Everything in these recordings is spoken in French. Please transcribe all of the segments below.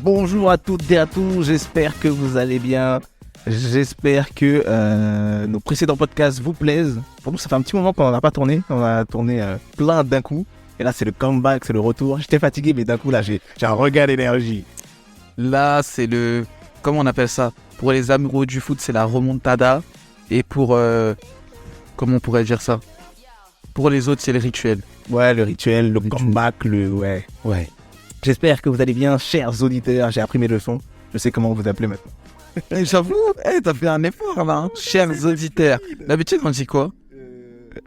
Bonjour à toutes et à tous, j'espère que vous allez bien. J'espère que nos précédents podcasts vous plaisent. Pour nous, ça fait un petit moment qu'on n'en a pas tourné. On a tourné plein d'un coup. Et là, c'est le comeback, c'est le retour. J'étais fatigué, mais d'un coup, là, j'ai un regain d'énergie. Là, c'est le... Comment on appelle ça? Pour les amoureux du foot, c'est la remontada. Et pour... Comment on pourrait dire ça? Pour les autres, c'est le rituel. Ouais, le rituel, le comeback, Ouais. J'espère que vous allez bien, chers auditeurs. J'ai appris mes leçons. Je sais comment vous appeler maintenant. J'avoue, t'as fait un effort là, hein. Chers auditeurs. D'habitude, on dit quoi?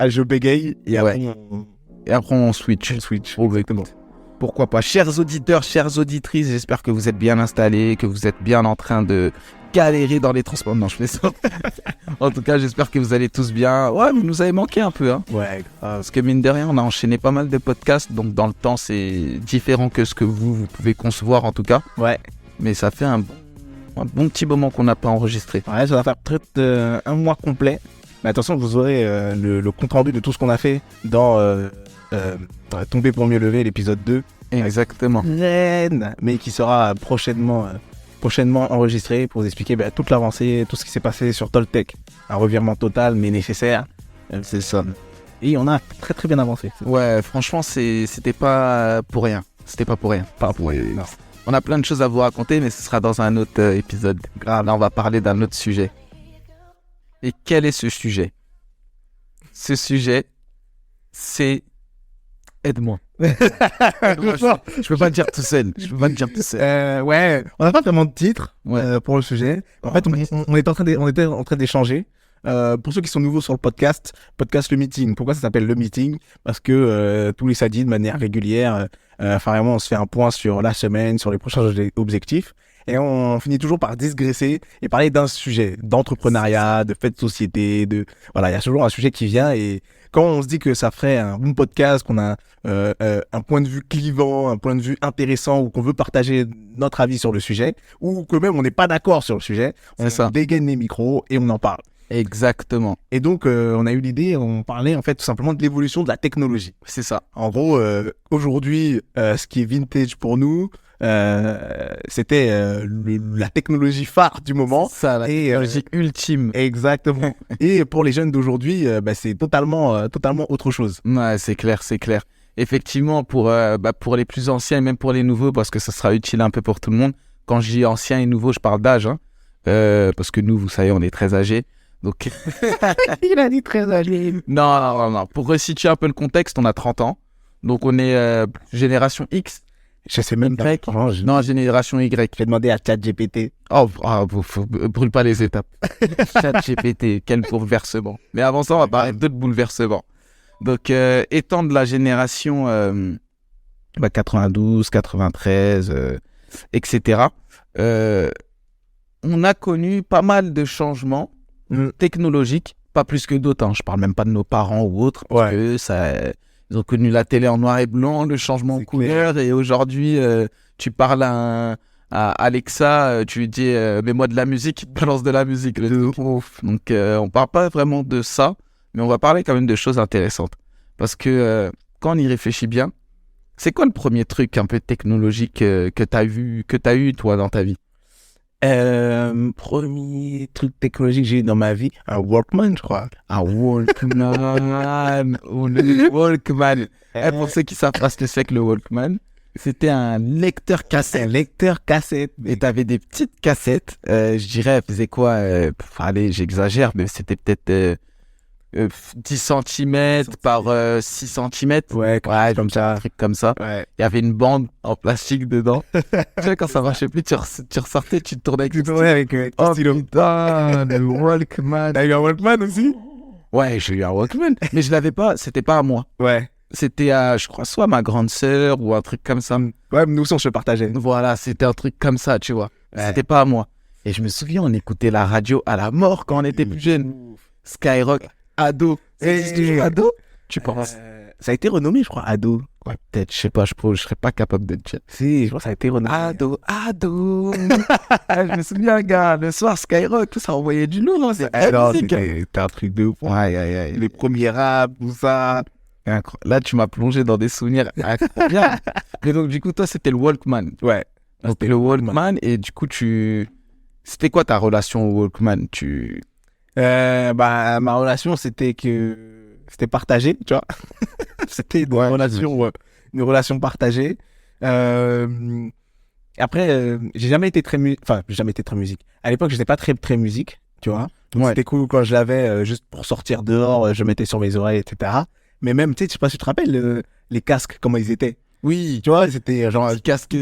Je bégaye et après, Et après, on switch. Exactement. Pourquoi pas? Chers auditeurs, chères auditrices, j'espère que vous êtes bien installés, que vous êtes bien en train de galérer dans les transports. Non, je fais ça. En tout cas, j'espère que vous allez tous bien. Ouais, vous nous avez manqué un peu, hein. Ouais. Parce que mine de rien, on a enchaîné pas mal de podcasts, donc dans le temps, c'est différent que ce que vous pouvez concevoir en tout cas. Ouais. Mais ça fait un bon petit moment qu'on n'a pas enregistré. Ouais, ça va faire peut-être un mois complet. Mais attention, vous aurez le compte-rendu de tout ce qu'on a fait dans Tomber pour mieux lever, l'épisode 2. Exactement. Mais qui sera prochainement enregistré pour vous expliquer toute l'avancée, tout ce qui s'est passé sur Toltec. Un revirement total, mais nécessaire. C'est ça. Et on a très très bien avancé. Ouais, franchement, c'était pas pour rien. C'était pas pour rien. Pas pour rien, non. On a plein de choses à vous raconter, mais ce sera dans un autre épisode. Grave. Là, on va parler d'un autre sujet. Et quel est ce sujet? Ce sujet, c'est... Aide-moi. Je peux pas le dire tout seul. Ouais, on n'a pas vraiment de titre pour le sujet. En fait, on était en train d'échanger. Pour ceux qui sont nouveaux sur le podcast Le Meeting. Pourquoi ça s'appelle Le Meeting? Parce que tous les samedis, de manière régulière, vraiment, on se fait un point sur la semaine, sur les prochains objectifs. Et on finit toujours par digresser et parler d'un sujet, d'entrepreneuriat, de fait de société, voilà, il y a toujours un sujet qui vient. Et quand on se dit que ça ferait un bon podcast, qu'on a un point de vue clivant, un point de vue intéressant, ou qu'on veut partager notre avis sur le sujet, ou que même on n'est pas d'accord sur le sujet, on dégaine les micros et on en parle. Exactement. Et donc, on a eu l'idée, on parlait en fait tout simplement de l'évolution de la technologie. C'est ça. En gros, aujourd'hui, ce qui est vintage pour nous, c'était la technologie phare du moment. C'est ça, la technologie ultime. Exactement. Et pour les jeunes d'aujourd'hui, c'est totalement autre chose. Ouais, c'est clair. Effectivement, pour les plus anciens et même pour les nouveaux, parce que ça sera utile un peu pour tout le monde. Quand je dis anciens et nouveaux, je parle d'âge, hein, parce que nous, vous savez, on est très âgés. Donc... Il a dit très âgé. Non. Pour resituer un peu le contexte, on a 30 ans. Donc, on est génération X. Je sais même pas. Non, génération Y. J'ai demandé à ChatGPT. Brûle pas les étapes. ChatGPT, quel bouleversement. Mais avant ça, on va parler d'autres bouleversements. Donc, étant de la génération 92, 93, etc., on a connu pas mal de changements technologiques, pas plus que d'autres. Hein. Je parle même pas de nos parents ou autres, parce que ils ont connu la télé en noir et blanc, le changement de couleur, et aujourd'hui, tu parles à Alexa, tu lui dis mets-moi de la musique, il te balance de la musique. Donc, on parle pas vraiment de ça, mais on va parler quand même de choses intéressantes. Parce que quand on y réfléchit bien, c'est quoi le premier truc un peu technologique que t'as eu toi dans ta vie? Premier truc technologique que j'ai eu dans ma vie, un Walkman, je crois. Un Walkman. Le Walkman. Pour ceux qui savent pas ce que c'est que le Walkman, c'était un lecteur cassette. Et t'avais des petites cassettes. Je dirais, elles faisaient quoi? Allez, j'exagère, mais c'était peut-être 10 cm par 6 cm. Ouais, comme ça. Un truc comme ça. Ouais. Il y avait une bande en plastique dedans. Tu sais, quand ça marchait plus, tu ressortais, tu te tournais avec ton stylo. Putain, le Walkman. T'as eu un Walkman aussi? Ouais, j'ai eu un Walkman. Mais je l'avais pas, c'était pas à moi. Ouais. C'était à, je crois, soit ma grande sœur ou un truc comme ça. Ouais, nous aussi, on se partageait. Voilà, c'était un truc comme ça, tu vois. Ouais. C'était pas à moi. Et je me souviens, on écoutait la radio à la mort quand on était plus jeune. Skyrock. Ado. C'est toujours Ado? Tu penses? Ça a été renommé, je crois, Ado. Ouais, peut-être, je sais pas, je serais pas capable de dire. Si, je crois que ça a été renommé. Ado. Je me souviens, gars, le soir, Skyrock, tout ça envoyait du lourd. Non, c'était un truc de ouf. Ouais. Les premiers rap, tout ça. Là, tu m'as plongé dans des souvenirs incroyables. Mais donc, du coup, toi, c'était le Walkman. Ouais. Donc le Walkman, et du coup, c'était quoi ta relation au Walkman? Ma relation, c'était partagé, tu vois. C'était une relation partagée. Après, j'ai jamais été très musique. À l'époque, j'étais pas très musique, tu vois. Donc c'était cool quand je l'avais, juste pour sortir dehors, je mettais sur mes oreilles, etc. Mais même, tu sais, je sais pas si tu te rappelles, les casques, comment ils étaient. Oui, tu vois, c'était genre un casque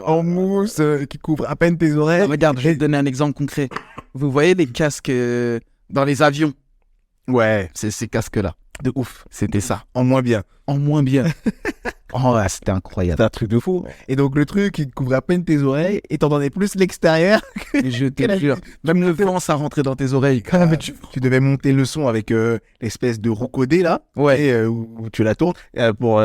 en mousse qui couvre à peine tes oreilles. Regarde, je vais te donner un exemple concret. Vous voyez les casques dans les avions? Ouais, c'est ces casques-là. De ouf. C'était ça. En moins bien. Oh, ouais, c'était incroyable. C'était un truc de fou. Et donc, le truc, il couvre à peine tes oreilles et t'entendais plus l'extérieur. Je te jure. Même le vent, ça rentrait dans tes oreilles. Mais tu devais monter le son avec l'espèce de roue codée, là. Ouais. Et, où tu la tournes. Pour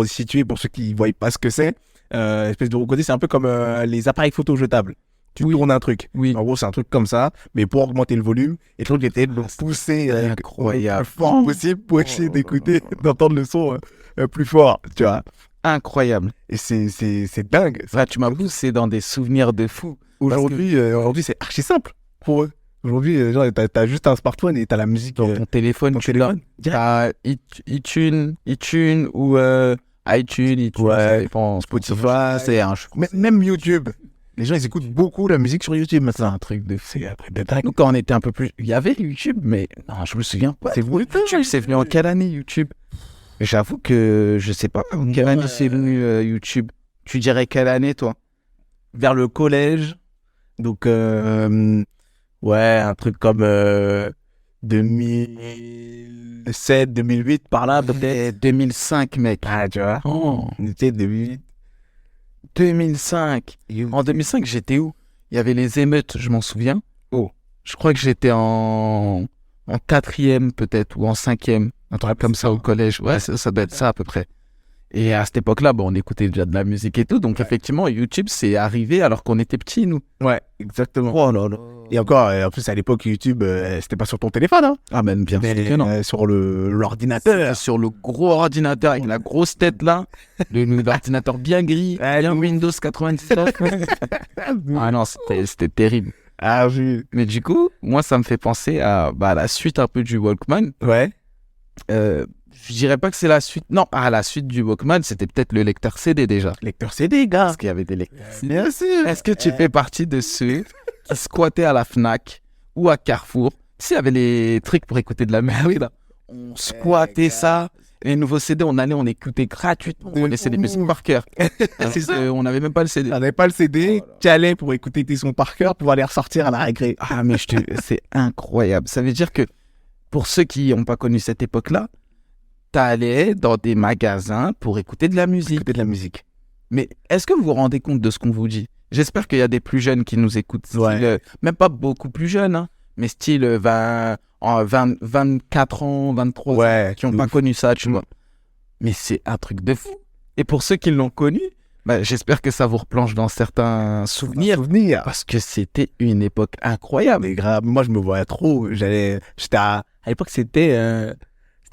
situer, pour ceux qui ne voient pas ce que c'est, l'espèce de roue codée, c'est un peu comme les appareils photo jetables. Tu tournes un truc. Oui. En gros, c'est un truc comme ça, mais pour augmenter le volume. Et le truc était de pousser incroyable. le fort possible pour essayer d'écouter, d'entendre le son plus fort, tu vois. Incroyable. Et c'est dingue. Là, tu m'as poussé dans des souvenirs de fou. Aujourd'hui, c'est archi simple pour eux. Aujourd'hui, genre, t'as juste un smartphone et t'as la musique. Dans ton téléphone, t'as iTunes ou iTunes, ouais, Spotify, c'est même YouTube. Les gens, ils écoutent beaucoup la musique sur YouTube maintenant. C'est un truc de fou. Nous, quand on était un peu plus... Il y avait YouTube, mais non, je me souviens pas. C'est vrai. YouTube, c'est venu en quelle année, YouTube? J'avoue que je sais pas. En quelle année c'est venu YouTube? Tu dirais quelle année, toi? Vers le collège. Donc, un truc comme 2007, 2008, par là, peut-être. 2005, mec. Ah, tu vois. Oh. On était 2008. 2005. En 2005, j'étais où? Il y avait les émeutes, je m'en souviens. Oh. Je crois que j'étais en 4e peut-être, ou en 5e. Un truc comme ça au collège. Ouais, ça doit être ça à peu près. Et à cette époque-là, on écoutait déjà de la musique et tout. Donc effectivement, YouTube, c'est arrivé alors qu'on était petits, nous. Ouais, exactement. Oh là là. Et encore, en plus, à l'époque, YouTube, c'était pas sur ton téléphone, hein. Ah, mais bien sûr que non. Sur l'ordinateur. Sur le gros ordinateur avec la grosse tête là. L'ordinateur bien gris. Bien Windows 97. Ah non, c'était terrible. Ah oui. Mais du coup, moi, ça me fait penser à la suite un peu du Walkman. Ouais. Je dirais pas que c'est la suite. Non, la suite du Walkman, c'était peut-être le lecteur CD déjà. Lecteur CD, gars. Parce qu'il y avait des lecteurs CD. Bien sûr. Est-ce que tu fais partie de ceux qui squattaient à la Fnac ou à Carrefour? Tu sais, il y avait les trucs pour écouter de la merde là. On squattait ça. Les nouveaux CD, on allait, on écoutait gratuitement. On laissait des musiques par cœur. C'est ça. On n'avait même pas le CD. On n'avait pas le CD. Tu allais pour écouter tes sons par cœur, pour aller ressortir à la récré. Ah, mais c'est incroyable. Ça veut dire que pour ceux qui n'ont pas connu cette époque-là, t'allais dans des magasins pour écouter de la musique. Mais est-ce que vous vous rendez compte de ce qu'on vous dit? J'espère qu'il y a des plus jeunes qui nous écoutent. Style, même pas beaucoup plus jeunes, hein, mais style 24 ans, 23 ans, qui n'ont pas connu ça, tu vois. Mais c'est un truc de fou. Et pour ceux qui l'ont connu, j'espère que ça vous replonge dans certains souvenirs. Parce que c'était une époque incroyable. Mais grave, moi je me voyais trop. À l'époque, c'était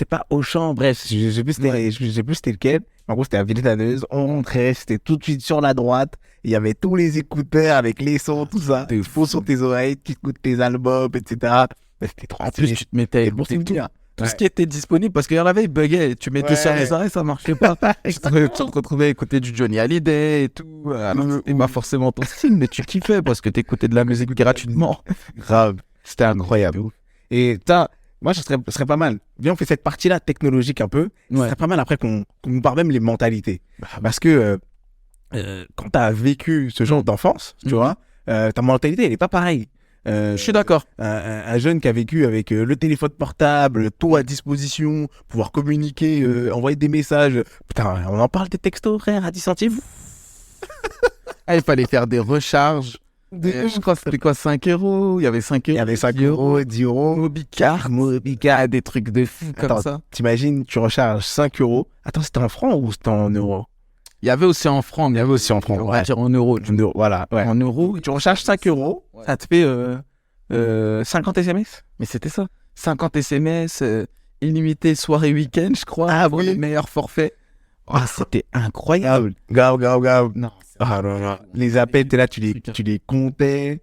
pas Auchan, bref, je sais plus c'était lequel. En gros, c'était à Villetaneuse. On rentrait, c'était tout de suite sur la droite. Il y avait tous les écouteurs avec les sons, tout ça. T'es faux sur tes oreilles, tu écoutes tes albums, etc. Mais c'était trop. En plus, tu te mettais tout ce qui était disponible, parce qu'il y en avait, il buguait. Tu mettais sur les oreilles, ça marchait pas. Tu te retrouvais à écouter du Johnny Hallyday et tout. C'était pas forcément ton style, mais tu kiffais parce que t'écoutais de la musique gratuitement. Grave. C'était incroyable. Et moi, ce serait pas mal. Viens, on fait cette partie-là technologique un peu. Ce serait pas mal après qu'on nous parle même les mentalités. Parce que quand t'as vécu ce genre d'enfance, tu vois, ta mentalité, elle est pas pareille. Je suis d'accord. Un jeune qui a vécu avec le téléphone portable, tout à disposition, pouvoir communiquer, envoyer des messages. Putain, on en parle des textos, frère, à 10 centimes. Il fallait faire des recharges. Je crois que c'était quoi, 5 €? Il y avait 5 €. Il y avait 5 €, 10 €. Mobicard, des trucs de fou comme ça. T'imagines, tu recharges 5 €. Attends, c'était en francs ou c'était en euros? Il y avait aussi en francs. On va dire en euros. Voilà. Ouais. En euros. Tu recharges 5 €, ça te fait 50 SMS. Mais c'était ça. 50 SMS, illimité soirée week-end, je crois. Ah oui. Les meilleurs forfaits. Ah, c'était incroyable. Grave. Non, Ah non, non. Les appels, t'es là, tu les comptais.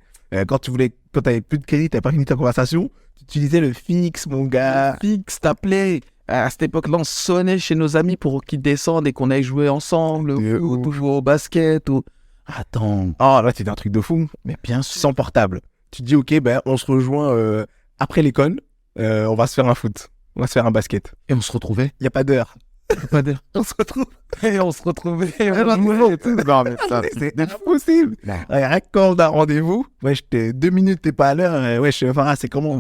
Quand t'avais plus de crédit, t'avais pas fini ta conversation, tu utilisais le fixe, mon gars. Fix, t'appelais. À cette époque-là, on sonnait chez nos amis pour qu'ils descendent et qu'on aille jouer ensemble, De ou ouf. jouer au basket. Attends, Oh, là, c'était un truc de fou. mais bien sûr. Sans portable. Tu te dis, ok, ben, on se rejoint après l'école. On va se faire un foot. On va se faire un basket. Et on se retrouvait. Il n'y a pas d'heure. Pas d'air. On se retrouve. Et on se retrouvait. Non, mais ça, c'est impossible. Rien que quand on a rendez-vous, ouais, j'étais 2 minutes, t'es pas à l'heure. Ouais, je sais pas, c'est comment?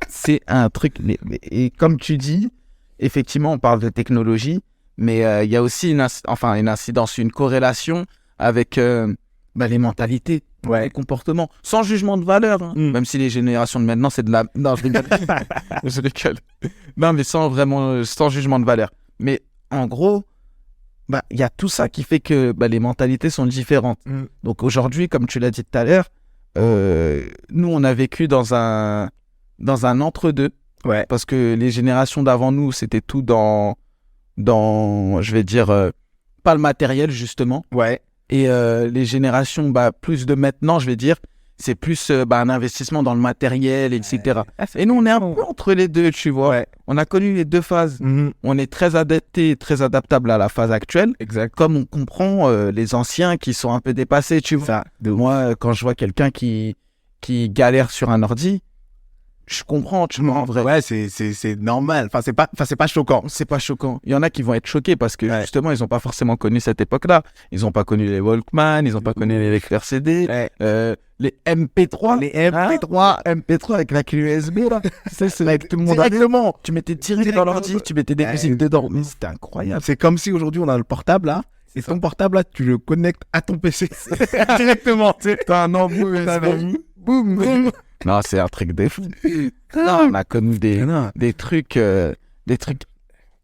C'est un truc. Et comme tu dis, effectivement, on parle de technologie, mais il y a aussi une incidence, une corrélation avec les mentalités, Ouais. les comportements, sans jugement de valeur. Hein. Même si les générations de maintenant, c'est de la. Non, je rigole. Je rigole. Non, mais sans jugement de valeur. Mais en gros, il y a tout ça qui fait que les mentalités sont différentes. Donc aujourd'hui, comme tu l'as dit tout à l'heure, nous, on a vécu dans un entre-deux. Ouais. Parce que les générations d'avant nous, c'était tout dans je vais dire, pas le matériel, justement. Ouais. Et les générations plus de maintenant, je vais dire, c'est plus un investissement dans le matériel, etc. Et nous, on est un peu entre les deux, tu vois. Ouais. On a connu les deux phases. On est très adapté, très adaptable à la phase actuelle. Exact. Comme on comprend les anciens qui sont un peu dépassés, tu vois. Ça. Moi, quand je vois quelqu'un qui galère sur un ordi, je comprends, tu vois, en vrai. Ouais, c'est normal. Enfin, c'est pas choquant. C'est pas choquant. Il y en a qui vont être choqués parce que Ouais. justement, ils n'ont pas forcément connu cette époque-là. Ils n'ont pas connu les Walkman, ils n'ont pas connu les lecteurs CD, Ouais. les MP3. Les MP3. MP3 avec la clé USB, là. C'est avec tout le monde. Directement. Tu mettais direct dans l'ordi, tu mettais des musiques dedans. Mais c'était incroyable. C'est comme si aujourd'hui on a le portable là. Et ton portable là, tu le connectes à ton PC. Directement. T'as un embout USB. Boum. Non, c'est un truc de fou. Non, on a connu des trucs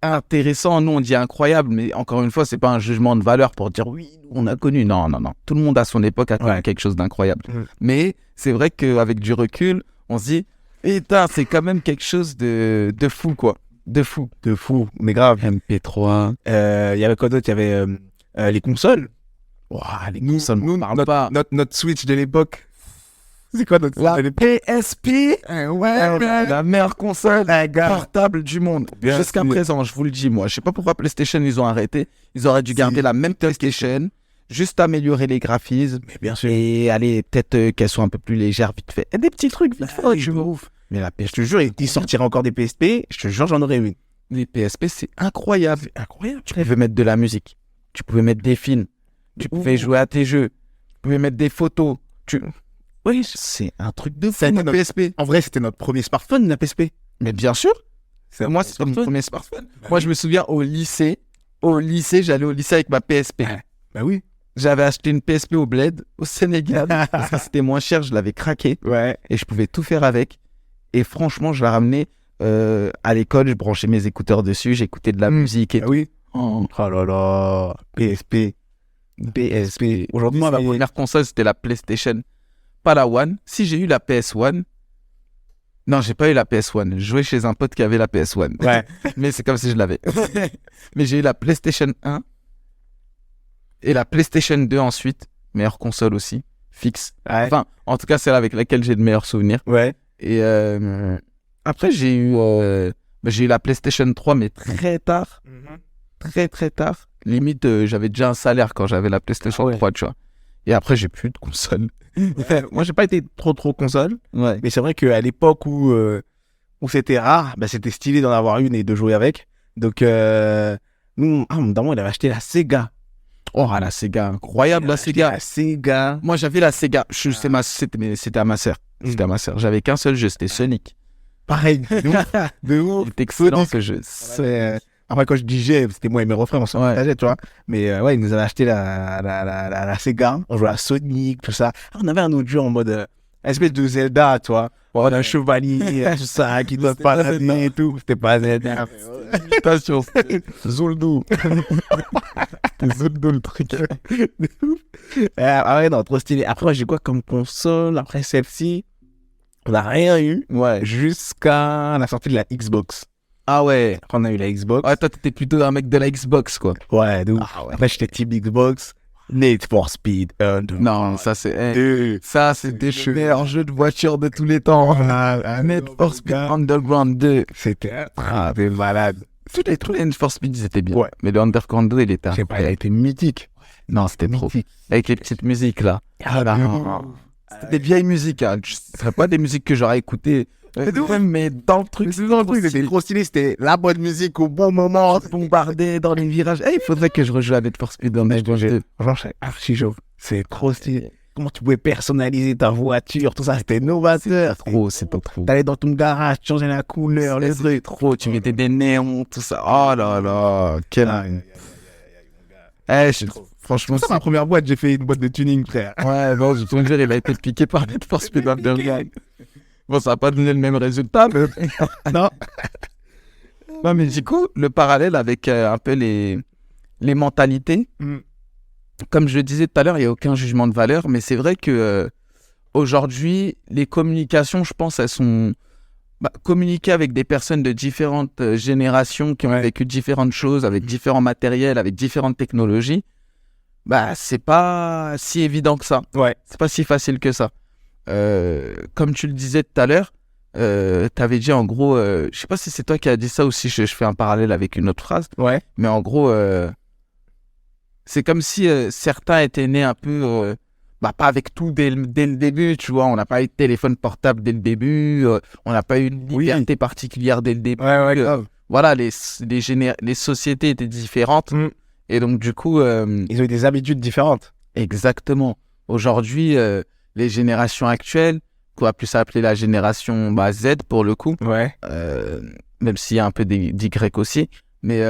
intéressants. Nous, on dit incroyable, mais encore une fois, c'est pas un jugement de valeur pour dire oui, on a connu. Non. Tout le monde à son époque a connu quelque chose d'incroyable. Mais c'est vrai qu'avec du recul, on se dit, putain, c'est quand même quelque chose de fou, quoi. De fou. Mais grave. MP3. Il y avait quoi d'autre? Il y avait les consoles. Ouah, les consoles, on parle pas. Notre Switch de l'époque. C'est quoi notre La Switch de l'époque? PSP, la meilleure console portable du monde. Bien Jusqu'à sûr. présent, je vous le dis, moi. Je sais pas pourquoi PlayStation, ils ont arrêté. Ils auraient dû garder la même PlayStation, juste améliorer les graphismes. Mais bien sûr. Et aller, peut-être qu'elles soient un peu plus légères, vite fait. Et des petits trucs, vite fait, tu vois. ouf. Mais la Je te jure, il sortira encore des PSP. Je te jure, j'en aurais une. les PSP, c'est incroyable. Incroyable. Tu pouvais mettre de la musique. Tu pouvais mettre des films. Tu pouvais jouer à tes jeux. Tu pouvais mettre des photos. Oui, c'est un truc de fou, C'était la notre- PSP. En vrai, c'était notre premier smartphone, la PSP. Mais bien sûr. Moi, c'était mon premier smartphone. Moi, je me souviens au lycée, j'allais au lycée avec ma PSP. Bah oui. J'avais acheté une PSP au Bled, au Sénégal, parce que c'était moins cher, je l'avais craqué Ouais. et je pouvais tout faire avec. Et franchement, je la ramenais à l'école, je branchais mes écouteurs dessus, j'écoutais de la musique et Ah oui. tout. Oh là là. PSP. Aujourd'hui, Moi, ma c'est- première console, c'était la PlayStation. Pas la One. Si j'ai eu la PS1. Non, j'ai pas eu la PS1. Je jouais chez un pote qui avait la PS1. Ouais. Mais c'est comme si je l'avais. Mais j'ai eu la PlayStation 1 et la PlayStation 2 ensuite. Meilleure console aussi, fixe. Ouais. Enfin, en tout cas, celle avec laquelle j'ai de meilleurs souvenirs. Ouais. Et après, j'ai eu la PlayStation 3, mais très tard. Très, très tard. Limite, j'avais déjà un salaire quand j'avais la PlayStation 3, tu vois. Et après, j'ai plus de console. Moi, j'ai pas été trop console. Ouais. Mais c'est vrai qu'à l'époque où c'était rare, bah, c'était stylé d'en avoir une et de jouer avec. Donc, nous, mon daron, il avait acheté la Sega. Oh, la Sega, incroyable, la Sega. La Sega. Moi, j'avais la Sega. C'était à ma sœur. C'était à ma sœur. J'avais qu'un seul jeu, c'était Sonic. Pareil. De ouf. Il était excellent, Sonic. ce jeu. Après, quand je dis j'ai, c'était moi et mes refrains, on s'en Ouais. partageait, tu vois. Mais ouais, ils nous avaient acheté la Sega. On jouait à Sonic, tout ça. Ah, on avait un autre jeu en mode espèce de Zelda, tu vois. On a un chevalier, tout ça, qui doit pas Zelda. et tout. C'était pas Zelda. Attention, Zoldo. Zoldo, le truc. Ah ouais, non, trop stylé. Après, j'ai quoi comme console? Après celle-ci, on n'a rien eu Ouais. jusqu'à la sortie de la Xbox. Ah ouais. Après, on a eu la Xbox. Ouais, toi, t'étais plutôt un mec de la Xbox, quoi. Ouais, de ouf. Ah ouais. Après, j'étais team Xbox. Need for Speed. Non, ça, ça, c'était le meilleur jeu de voiture de tous les temps. Need for Speed Underground 2. C'était malade. Tous les Need for Speed, ils étaient bien. Ouais. Mais le Underground 2, il était... Je sais pas, il a été mythique. Non, c'était trop. Mythique. Avec les petites musiques, là. C'était des vieilles musiques, hein. Ce serait pas des musiques que j'aurais écoutées. Mais dans le truc, C'était trop stylé. C'était la bonne musique au bon moment. bombardé dans les virages. Il faudrait que je rejoue à Need for Speed Underground 2. Franchement, c'est archi chaud. C'est trop stylé. Comment tu pouvais personnaliser ta voiture, tout ça, c'était novateur. C'est pas trop. T'allais dans ton garage, tu changeais la couleur, les trucs. Trop, tu mettais des néons, tout ça. Oh là là, quel... Franchement, c'est ma première boîte, j'ai fait une boîte de tuning, frère. Ouais, bon, je te dire, il a été piqué par Need for Speed Underground. Bon, ça n'a pas donné le même résultat, mais... Non. Non, mais du coup, le parallèle avec un peu les mentalités, comme je le disais tout à l'heure, il n'y a aucun jugement de valeur, mais c'est vrai que aujourd'hui, les communications, je pense, elles sont... communiquer avec des personnes de différentes générations qui ont vécu différentes choses, avec différents matériels, avec différentes technologies, c'est pas si évident que ça. Ouais. C'est pas si facile que ça. Comme tu le disais tout à l'heure, t'avais dit en gros, je sais pas si c'est toi qui as dit ça ou si je fais un parallèle avec une autre phrase, mais en gros, c'est comme si certains étaient nés un peu, pas avec tout dès le début, tu vois, on n'a pas eu de téléphone portable dès le début, on n'a pas eu une liberté particulière dès le début. Voilà, les sociétés étaient différentes, et donc du coup... ils ont eu des habitudes différentes. Exactement. Aujourd'hui, les générations actuelles, qu'on va plus appeler la génération Z pour le coup, même s'il y a un peu d'Y aussi, mais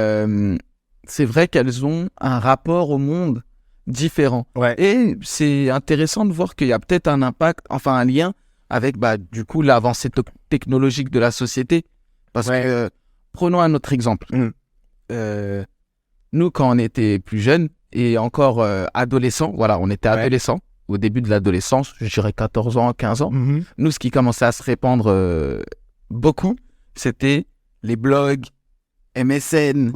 c'est vrai qu'elles ont un rapport au monde différent. Et c'est intéressant de voir qu'il y a peut-être un impact, enfin un lien avec du coup l'avancée technologique de la société. Parce que, prenons un autre exemple. Nous, quand on était plus jeunes et encore adolescents, voilà, on était adolescents, au début de l'adolescence, je dirais 14 ans, 15 ans. Nous, ce qui commençait à se répandre beaucoup, c'était les blogs, MSN,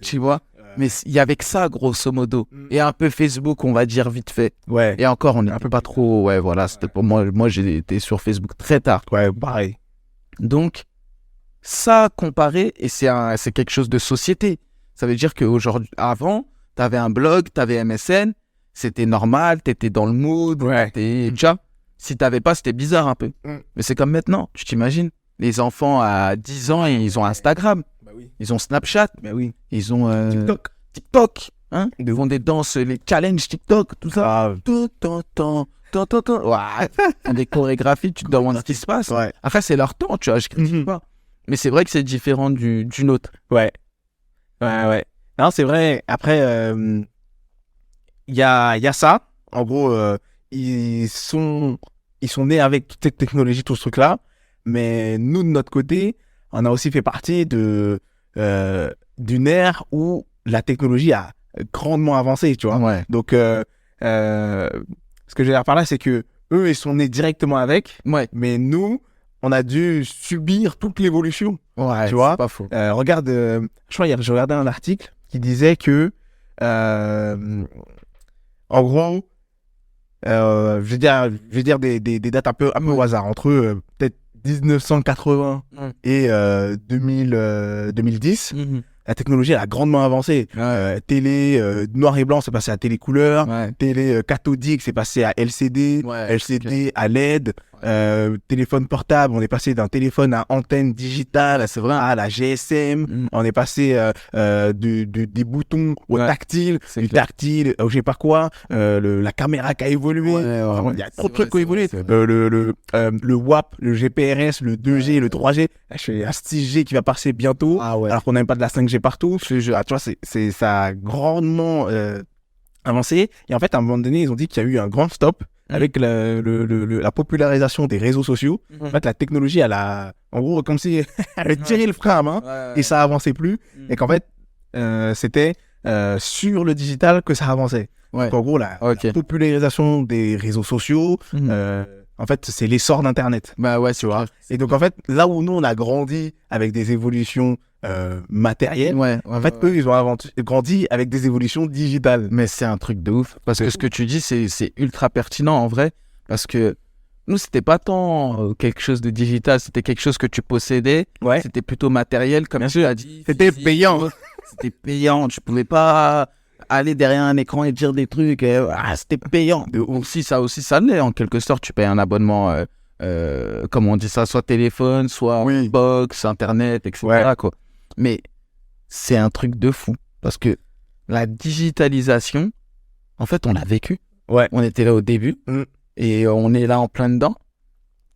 tu vois. Mais il y avait que ça, grosso modo. Et un peu Facebook, on va dire vite fait. Et encore, on est un peu pas trop... voilà, c'était pour moi. Moi, j'ai été sur Facebook très tard. Pareil. Donc, ça, comparé, et c'est quelque chose de société. Ça veut dire qu'aujourd'hui, avant, t'avais un blog, t'avais MSN, c'était normal, t'étais dans le mood, déjà. Si t'avais pas, c'était bizarre un peu. Mais c'est comme maintenant, tu t'imagines. Les enfants à 10 ans, ils ont Instagram. Ils ont Snapchat. Ils ont TikTok. Hein, ils font des danses, les challenges TikTok, tout ça. Des chorégraphies, tu te demandes ce qui se passe. Après, c'est leur temps, tu vois, je critique pas. Mais c'est vrai que c'est différent du nôtre. Non, c'est vrai. Après, il y a ça. En gros, ils sont nés avec toute cette technologie, tout ce truc-là. Mais nous, de notre côté, on a aussi fait partie d'une ère où la technologie a grandement avancé, tu vois. Donc, ce que je veux dire par là, c'est que eux, ils sont nés directement avec. Mais nous, on a dû subir toute l'évolution. Tu vois. C'est pas faux. Regarde, je crois hier, j'ai regardé un article qui disait que, en gros, je vais dire des dates un peu au hasard, entre peut-être 1980 et 2010. La technologie elle a grandement avancé. Télé noir et blanc, c'est passé à télé couleur. Télé cathodique, c'est passé à LCD. LCD à LED. Téléphone portable, on est passé d'un téléphone à antenne digitale à la GSM. On est passé des boutons au tactile, du tactile au je sais pas quoi. La caméra qui a évolué. Il y a trop de trucs qui ont évolué. Le WAP, le GPRS, le 2G, le 3G. Là, je suis à 6G qui va passer bientôt. Alors qu'on n'a même pas de la 5G partout. Tu vois, ça a grandement avancé. Et en fait, à un moment donné, ils ont dit qu'il y a eu un grand stop avec la popularisation des réseaux sociaux. En fait, la technologie, elle a, en gros, comme si elle a tiré le frein à main et ça avançait plus. Et qu'en fait, c'était sur le digital que ça avançait. Donc, en gros, la popularisation des réseaux sociaux, en fait, c'est l'essor d'Internet. Tu vois. Et donc, en fait, là où nous, on a grandi avec des évolutions matériel. En fait, eux, ils ont grandi avec des évolutions digitales. Mais c'est un truc de ouf. Parce que ce que tu dis, c'est ultra pertinent en vrai. Parce que nous, c'était pas tant quelque chose de digital, c'était quelque chose que tu possédais. Ouais. C'était plutôt matériel, comme tu as dit. C'était payant. C'était payant. Tu pouvais pas aller derrière un écran et dire des trucs. C'était payant. Ça aussi, ça l'est. En quelque sorte, tu payes un abonnement, comme on dit ça, soit téléphone, soit box, internet, etc. Ouais. Quoi. Mais c'est un truc de fou. Parce que la digitalisation, en fait, on l'a vécu. Ouais. On était là au début. Et on est là en plein dedans.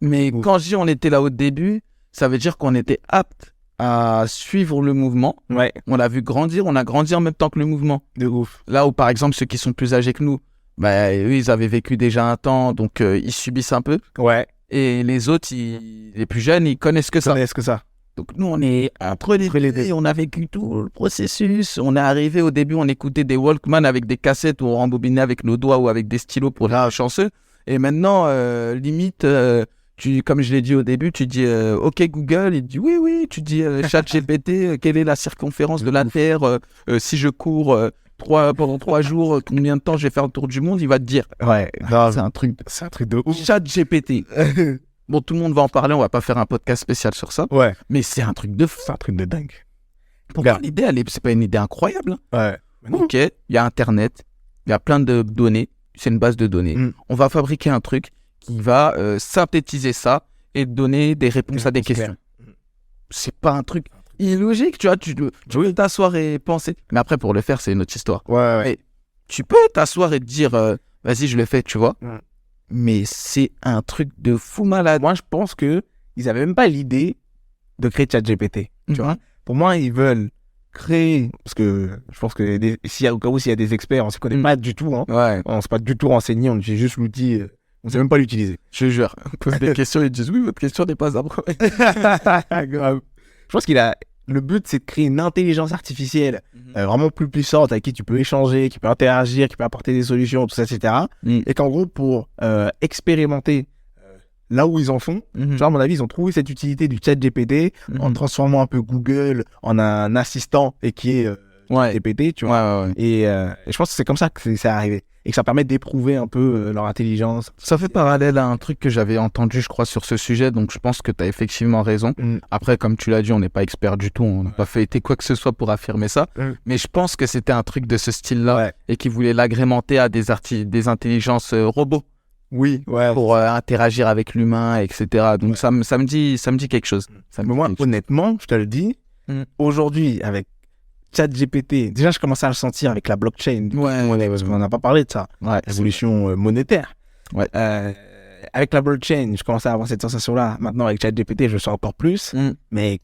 Mais quand je dis on était là au début, ça veut dire qu'on était apte à suivre le mouvement. Ouais. On l'a vu grandir, on a grandi en même temps que le mouvement. De ouf. Là où, par exemple, ceux qui sont plus âgés que nous, eux, ils avaient vécu déjà un temps, donc ils subissent un peu. Ouais. Et les autres, les plus jeunes, ils connaissent que ça. Donc nous, on est entre les deux, on a vécu tout le processus. On est arrivé au début, on écoutait des Walkman avec des cassettes où on rembobinait avec nos doigts ou avec des stylos pour les chanceux. Et maintenant, limite, comme je l'ai dit au début, tu dis OK Google, il dit oui. Tu dis ChatGPT, quelle est la circonférence de la Terre si je cours pendant 3 jours, combien de temps je vais faire le tour du monde, il va te dire. Ouais, c'est un truc de ouf. ChatGPT. Bon, tout le monde va en parler, on va pas faire un podcast spécial sur ça. Ouais. Mais c'est un truc de fou. C'est un truc de dingue. Pourquoi l'idée, c'est pas une idée incroyable. Ouais. OK, il y a Internet, il y a plein de données. C'est une base de données. On va fabriquer un truc qui va synthétiser ça et donner des réponses à des questions. C'est pas un truc illogique, tu vois. Tu peux t'asseoir et penser. Mais après, pour le faire, c'est une autre histoire. Ouais. Mais tu peux t'asseoir et te dire, vas-y, je le fais, tu vois. Ouais. Mais c'est un truc de fou malade. Moi, je pense qu'ils n'avaient même pas l'idée de créer ChatGPT. Tu vois. Pour moi, ils veulent créer, parce que je pense que s'il y a des experts, on ne se connaît pas du tout, hein. Ouais. On ne s'est pas du tout renseigné, on utilise juste l'outil, on ne sait même pas l'utiliser. Je te jure, on pose des questions, ils disent oui, votre question n'est pas appropriée. Grave. Je pense le but, c'est de créer une intelligence artificielle vraiment plus puissante, avec qui tu peux échanger, qui peut interagir, qui peut apporter des solutions, tout ça, etc. Et qu'en gros, pour expérimenter là où ils en font, genre à mon avis, ils ont trouvé cette utilité du ChatGPT en transformant un peu Google en un assistant et qui est GPT, tu vois. Ouais. Et je pense que c'est comme ça que c'est arrivé. Et que ça permet d'éprouver un peu leur intelligence. Ça fait parallèle à un truc que j'avais entendu, je crois, sur ce sujet. Donc, je pense que tu as effectivement raison. Après, comme tu l'as dit, on n'est pas expert du tout. On n'a pas fait quoi que ce soit pour affirmer ça. Mais je pense que c'était un truc de ce style-là et qu'ils voulaient l'agrémenter à des intelligences robots. Oui, pour interagir avec l'humain, etc. Donc, ça me dit quelque chose. Mais moi, honnêtement, je te le dis, aujourd'hui, avec ChatGPT, déjà je commençais à le sentir avec la blockchain. Parce qu'on n'a pas parlé de ça. Révolution monétaire. Avec la blockchain, je commençais à avoir cette sensation-là. Maintenant, avec ChatGPT, je le sens encore plus. Mec,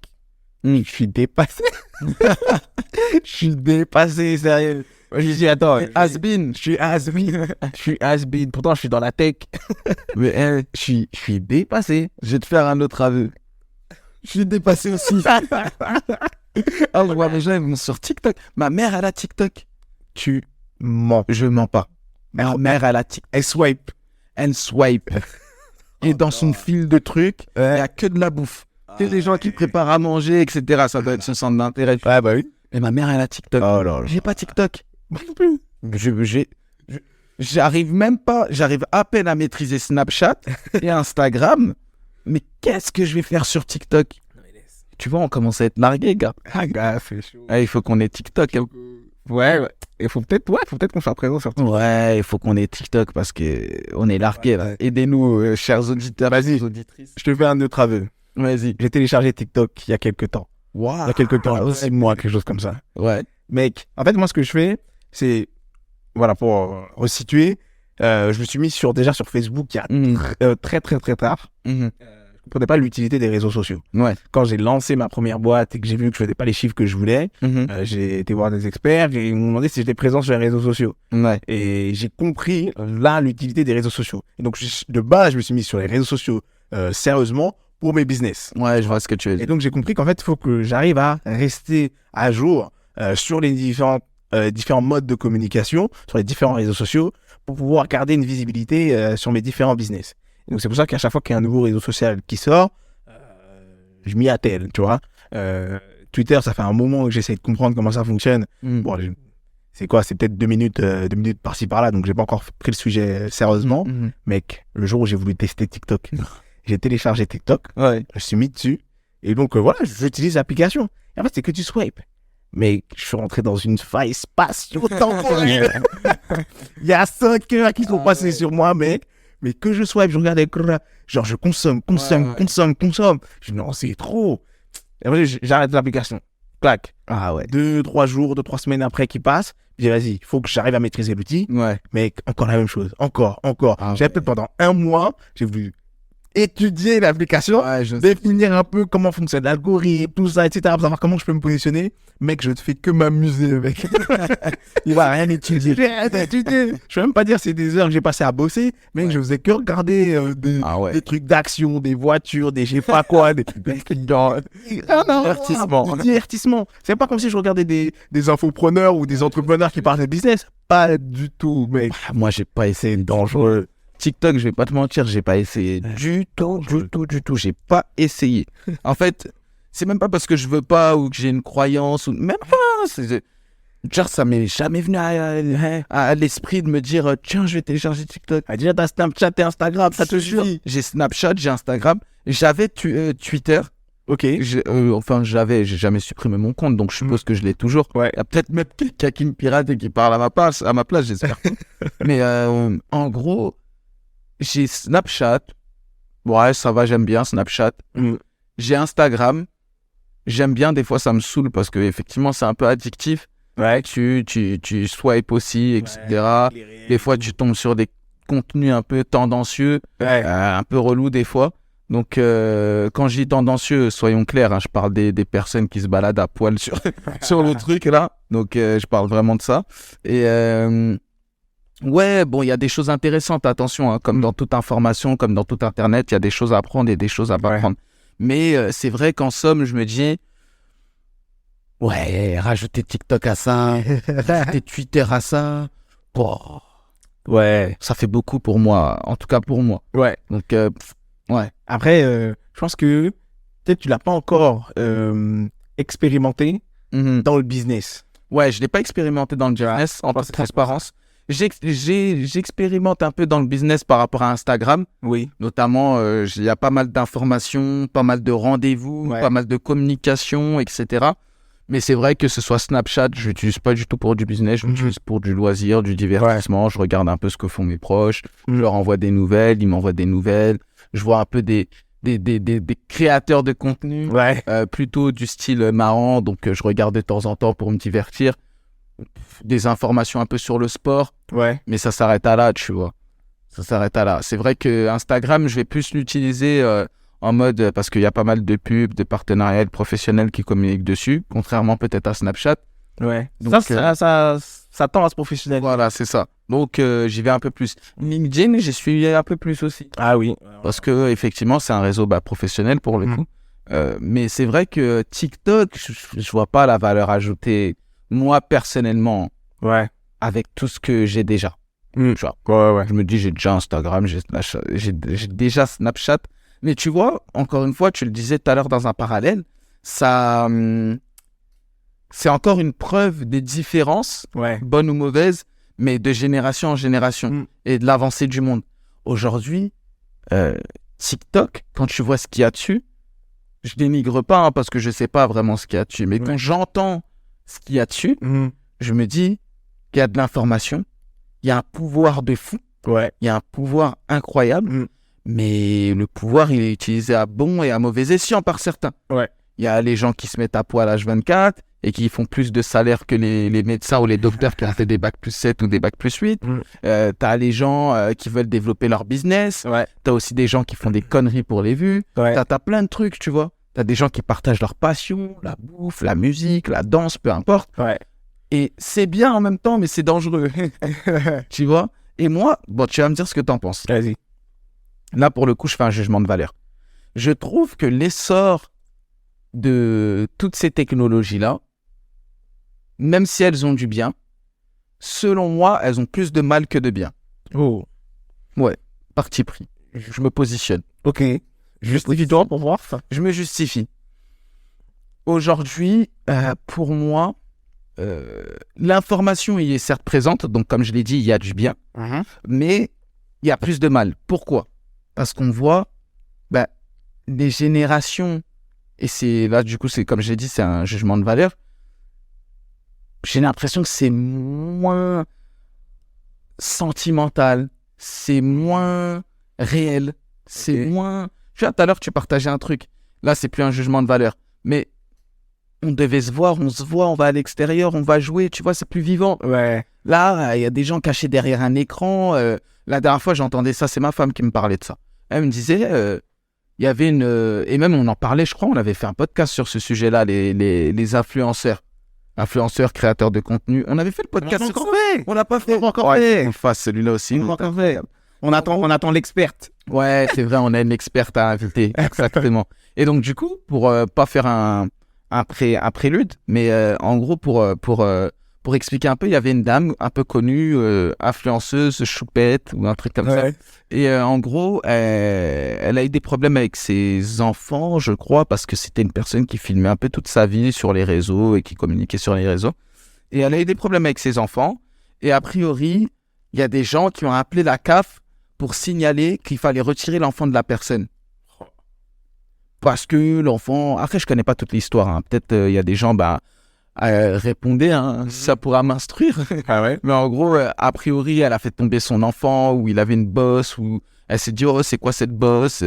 je suis dépassé. Je suis dépassé, sérieux. Je dis, attends, je suis has-been. Pourtant, je suis dans la tech. Mais je suis dépassé. Je vais te faire un autre aveu. Je suis dépassé aussi. Je vois les gens, ils vont sur TikTok. Ma mère, elle a TikTok. Tu mens. Je mens pas. Ma mère, elle a TikTok. Elle swipe. Et dans son fil de trucs, il n'y a que de la bouffe. C'est des gens qui préparent à manger, etc. Ça doit être ce centre d'intérêt. Ouais, bah oui. Et ma mère, elle a TikTok. Oh là là. J'ai pas TikTok. Moi non plus. J'arrive à peine à maîtriser Snapchat et Instagram. Mais qu'est-ce que je vais faire sur TikTok? Tu vois, on commence à être largué, gars. C'est chaud. Il faut qu'on ait TikTok. Ouais. Il faut peut-être qu'on soit présent sur TikTok. Ouais, il faut qu'on ait TikTok parce qu'on est largué, là. Aidez-nous, chers auditeurs. Vas-y, auditrices. Je te fais un autre aveu. Vas-y. J'ai téléchargé TikTok il y a quelques temps. Wow. Il y a quelques temps, 6 mois, quelque chose comme ça. Ouais. Mec, en fait, moi, ce que je fais, c'est, voilà, pour resituer, je me suis mis sur Facebook il y a très tard. Je ne comprenais pas l'utilité des réseaux sociaux. Ouais. Quand j'ai lancé ma première boîte et que j'ai vu que je faisais pas les chiffres que je voulais, j'ai été voir des experts et ils m'ont demandé si j'étais présent sur les réseaux sociaux. Ouais. Et j'ai compris là l'utilité des réseaux sociaux. Et donc, de base, je me suis mis sur les réseaux sociaux sérieusement pour mes business. Ouais, je vois ce que tu veux dire. Et donc, j'ai compris qu'en fait, il faut que j'arrive à rester à jour sur les différents modes de communication, sur les différents réseaux sociaux, pour pouvoir garder une visibilité sur mes différents business. Et donc, c'est pour ça qu'à chaque fois qu'il y a un nouveau réseau social qui sort, je m'y attelle, tu vois. Twitter, ça fait un moment que j'essaie de comprendre comment ça fonctionne. Bon, c'est quoi? C'est peut-être 2 minutes par-ci par-là, donc j'ai pas encore pris le sujet sérieusement. Mec, le jour où j'ai voulu tester TikTok, j'ai téléchargé TikTok, je suis mis dessus, et donc voilà, j'utilise l'application. Et en fait, c'est que tu swipes. Mais je suis rentré dans une faille spatio-temporelle. Il y a 5 heures qui sont passées sur moi, mec. Mais que je swipe, je regardais, genre je consomme. Je dis non, c'est trop. Et après, j'arrête l'application. Clac. 2-3 jours, 2-3 semaines après qui passent, je dis vas-y, il faut que j'arrive à maîtriser l'outil. Mais encore la même chose. Encore. J'ai peut-être pendant 1 mois, j'ai voulu étudier l'application, définir un peu comment fonctionne l'algorithme, tout ça, etc. Pour savoir comment je peux me positionner. Mec, je ne fais que m'amuser avec. Il va rien étudier. Je vais même pas dire c'est des heures que j'ai passé à bosser, mais je faisais que regarder des trucs d'action, des voitures, des je sais pas quoi, des trucs divertissement. C'est pas comme si je regardais des infopreneurs ou des entrepreneurs qui parlent de business. Pas du tout, mec. Moi, j'ai pas essayé. Dangereux. TikTok, je vais pas te mentir, j'ai pas essayé du tout. J'ai pas essayé. En fait, c'est même pas parce que je veux pas ou que j'ai une croyance ou même pas. Genre, ça m'est jamais venu à l'esprit de me dire tiens, je vais télécharger TikTok. Déjà, t'as Snapchat et Instagram, ça te suffit. J'ai Snapchat, j'ai Instagram, j'avais Twitter. Ok. J'ai jamais supprimé mon compte, donc je suppose que je l'ai toujours. Il y a peut-être même quelqu'un qui me pirate et qui parle à ma place, j'espère. Mais en gros, j'ai Snapchat. Ouais, ça va, j'aime bien Snapchat. J'ai Instagram. J'aime bien, des fois ça me saoule parce que effectivement c'est un peu addictif. Tu swipes aussi, etc. Des fois tu tombes sur des contenus un peu tendancieux, un peu relous des fois. Donc quand je dis tendancieux, soyons clairs, hein, je parle des personnes qui se baladent à poil sur le truc là. Donc je parle vraiment de ça. Et bon, il y a des choses intéressantes, attention, hein, comme dans toute information, comme dans tout Internet, il y a des choses à apprendre et des choses à pas apprendre. Mais c'est vrai qu'en somme, je me dis, rajouter TikTok à ça, rajouter Twitter à ça, ça fait beaucoup pour moi, en tout cas pour moi. Donc, Après, je pense que peut-être tu l'as pas encore expérimenté dans le business. Je l'ai pas expérimenté dans le business, en toute transparence. J'expérimente un peu dans le business par rapport à Instagram. Notamment, il y a pas mal d'informations, pas mal de rendez-vous, pas mal de communication, etc. Mais c'est vrai que ce soit Snapchat, je l'utilise pas du tout pour du business, je l'utilise pour du loisir, du divertissement. Je regarde un peu ce que font mes proches, je leur envoie des nouvelles, ils m'envoient des nouvelles. Je vois un peu des créateurs de contenu, plutôt du style marrant, donc je regarde de temps en temps pour me divertir. Des informations un peu sur le sport, mais ça s'arrête à là, tu vois. Ça s'arrête à là. C'est vrai que Instagram, je vais plus l'utiliser en mode, parce qu'il y a pas mal de pubs, de partenariats professionnels qui communiquent dessus, contrairement peut-être à Snapchat. Donc, ça tend à se professionnaliser. Voilà, c'est ça. Donc j'y vais un peu plus. LinkedIn, j'y suis un peu plus aussi. Parce que effectivement, c'est un réseau professionnel pour le coup. Mais c'est vrai que TikTok, je vois pas la valeur ajoutée. Moi, personnellement, avec tout ce que j'ai déjà. Tu vois, je me dis, j'ai déjà Instagram, j'ai déjà Snapchat. Mais tu vois, encore une fois, tu le disais tout à l'heure dans un parallèle, ça, c'est encore une preuve des différences, bonnes ou mauvaises, mais de génération en génération et de l'avancée du monde. Aujourd'hui, TikTok, quand tu vois ce qu'il y a dessus, je dénigre pas parce que je sais pas vraiment ce qu'il y a dessus, mais quand j'entends ce qu'il y a dessus, je me dis qu'il y a de l'information, il y a un pouvoir de fou, il y a un pouvoir incroyable, mais le pouvoir, il est utilisé à bon et à mauvais escient par certains. Il y a les gens qui se mettent à poil H24 et qui font plus de salaire que les médecins ou les docteurs qui ont fait des bacs plus 7 ou des bacs plus 8. T'as les gens qui veulent développer leur business. T'as aussi des gens qui font des conneries pour les vues. T'as plein de trucs, tu vois. T'as des gens qui partagent leur passion, la bouffe, la musique, la danse, peu importe. Et c'est bien en même temps, mais c'est dangereux. Tu vois. Et moi, tu vas me dire ce que t'en penses. Vas-y. Là, pour le coup, je fais un jugement de valeur. Je trouve que l'essor de toutes ces technologies-là, même si elles ont du bien, selon moi, elles ont plus de mal que de bien. Parti pris. Je me positionne. Justifie-toi pour voir ça. Je me justifie. Aujourd'hui, pour moi, l'information y est certes présente, donc comme je l'ai dit, il y a du bien, mais il y a plus de mal. Pourquoi ? Parce qu'on voit les générations, et c'est là, du coup, c'est comme je l'ai dit, c'est un jugement de valeur. J'ai l'impression que c'est moins sentimental, c'est moins réel, c'est moins... Tu vois, tout à l'heure, tu partageais un truc. Là, c'est plus un jugement de valeur. Mais on devait se voir, on va à l'extérieur, on va jouer, tu vois, c'est plus vivant. Ouais. Là, il y a des gens cachés derrière un écran. La dernière fois, j'entendais ça, c'est ma femme qui me parlait de ça. Elle me disait, il y avait une... et même, on en parlait, je crois, on avait fait un podcast sur ce sujet-là, les influenceurs. Influenceurs, créateurs de contenu. On avait fait le podcast. On l'a pas fait. On fasse celui-là aussi. On attend l'experte. Ouais, c'est vrai, on a une experte à inviter. Exactement. Et donc, du coup, pour pas faire un prélude, mais en gros, pour expliquer un peu, il y avait une dame un peu connue, influenceuse, choupette ou un truc comme ça. Et en gros, elle a eu des problèmes avec ses enfants, je crois, parce que c'était une personne qui filmait un peu toute sa vie sur les réseaux et qui communiquait sur les réseaux. Et elle a eu des problèmes avec ses enfants. Et a priori, il y a des gens qui ont appelé la CAF pour signaler qu'il fallait retirer l'enfant de la personne. Parce que l'enfant... Après, je connais pas toute l'histoire. Hein. Peut-être il y a des gens... répondez, ça pourra m'instruire. Ah ouais. Mais en gros, a priori, elle a fait tomber son enfant, ou il avait une bosse, ou elle s'est dit, oh, c'est quoi cette bosse ?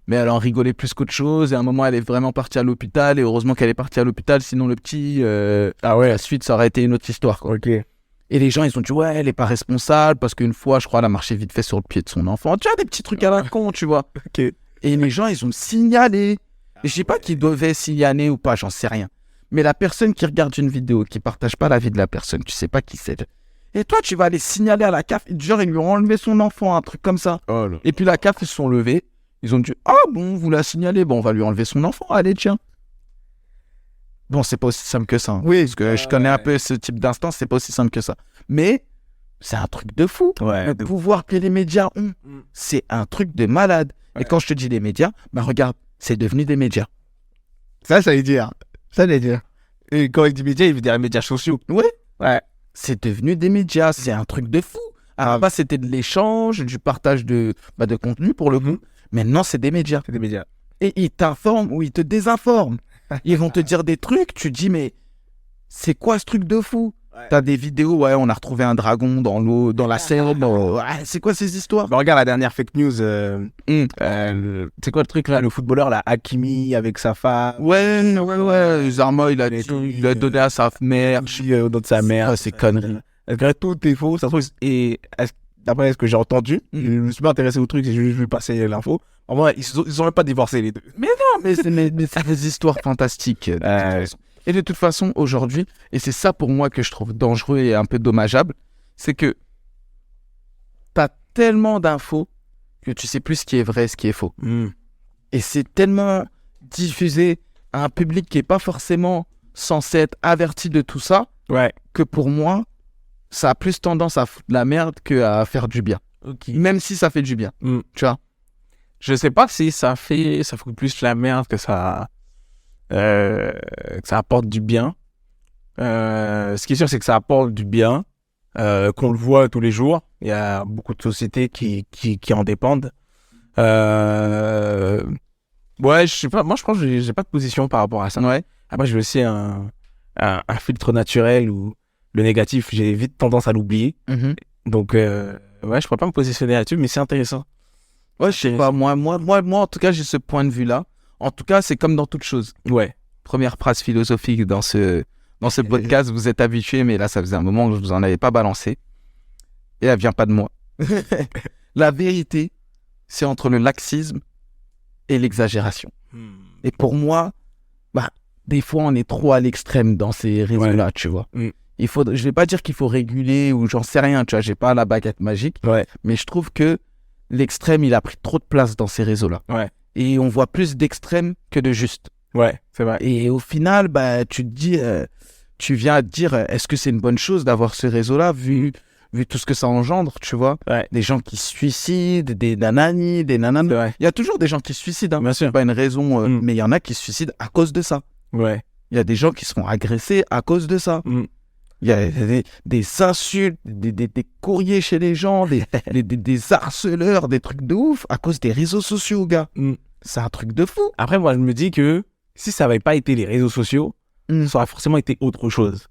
Mais elle en rigolait plus qu'autre chose. Et à un moment, elle est vraiment partie à l'hôpital. Et heureusement qu'elle est partie à l'hôpital, sinon le petit, la suite, ça aurait été une autre histoire. Quoi. Ok. Et les gens, ils ont dit, ouais, elle est pas responsable, parce qu'une fois, je crois, elle a marché vite fait sur le pied de son enfant. Tu vois, des petits trucs à la con, tu vois. Ok. Et les gens, ils ont signalé. Et je sais pas qui devait signaler ou pas, j'en sais rien. Mais la personne qui regarde une vidéo, qui partage pas la vie de la personne, tu sais pas qui c'est. Et toi, tu vas aller signaler à la CAF, genre, ils lui ont enlevé son enfant, un truc comme ça. Oh là. Et puis la CAF, ils se sont levés. Ils ont dit, ah bon, vous la signalez, bon, on va lui enlever son enfant, allez, tiens. Bon, c'est pas aussi simple que ça. Hein, Oui. parce que je connais un peu ce type d'instance, c'est pas aussi simple que ça. Mais c'est un truc de fou. Ouais. Le pouvoir que les médias ont, c'est un truc de malade. Ouais. Et quand je te dis les médias, regarde, c'est devenu des médias. Ça veut dire. Et quand il dit médias, il veut dire les médias sociaux. Ouais. C'est devenu des médias. C'est un truc de fou. Avant, c'était de l'échange, du partage de contenu pour le coup. Maintenant, c'est des médias. C'est des médias. Et ils t'informent ou ils te désinforment. Ils vont te dire des trucs. Tu dis, mais c'est quoi ce truc de fou ? T'as des vidéos, on a retrouvé un dragon dans l'eau, dans la Seine. C'est quoi ces histoires ? Regarde la dernière fake news. C'est quoi le truc là ? Le footballeur là, Hakimi avec sa femme. Ouais. Zarma, il a donné à sa mère. Au nom de sa mère. C'est connerie. Tout est faux. Ça se trouve, et d'après ce que j'ai entendu, je me suis pas intéressé au truc, j'ai juste vu passer l'info. En vrai, ils ont même pas divorcé les deux. Mais non, mais c'est des histoires fantastiques. Et de toute façon, aujourd'hui, et c'est ça pour moi que je trouve dangereux et un peu dommageable, c'est que t'as tellement d'infos que tu sais plus ce qui est vrai et ce qui est faux. Et c'est tellement diffusé à un public qui est pas forcément censé être averti de tout ça, que pour moi, ça a plus tendance à foutre de la merde qu'à faire du bien. Okay. Même si ça fait du bien, tu vois. Je sais pas si ça fout plus la merde que ça apporte du bien. Ce qui est sûr, c'est que ça apporte du bien, qu'on le voit tous les jours. Il y a beaucoup de sociétés qui en dépendent. Je sais pas. Moi, je pense que j'ai pas de position par rapport à ça. Ouais. Après, j'ai aussi un filtre naturel où le négatif, j'ai vite tendance à l'oublier. Donc, je pourrais pas me positionner là-dessus, mais c'est intéressant. Ouais, je sais pas. Moi, en tout cas, j'ai ce point de vue-là. En tout cas, c'est comme dans toute chose. Ouais. Première phrase philosophique dans ce podcast, vous êtes habitués, mais là, ça faisait un moment que je vous en avais pas balancé. Et elle vient pas de moi. La vérité, c'est entre le laxisme et l'exagération. Et pour moi, des fois, on est trop à l'extrême dans ces réseaux-là, tu vois. Je vais pas dire qu'il faut réguler ou j'en sais rien, tu vois, j'ai pas la baguette magique. Mais je trouve que l'extrême, il a pris trop de place dans ces réseaux-là. Et on voit plus d'extrême que de juste. C'est vrai. Et au final, tu te dis, tu viens à te dire, est-ce que c'est une bonne chose d'avoir ce réseau-là, vu tout ce que ça engendre, tu vois. Des gens qui se suicident, des nananis, des nananes. Il y a toujours des gens qui se suicident. Bien sûr. C'est pas une raison, mais il y en a qui se suicident à cause de ça. Il y a des gens qui seront agressés à cause de ça. Il y a des insultes, des courriers chez les gens, des harceleurs, des trucs de ouf à cause des réseaux sociaux, gars. C'est un truc de fou. Après, moi, je me dis que si ça n'avait pas été les réseaux sociaux, ça aurait forcément été autre chose.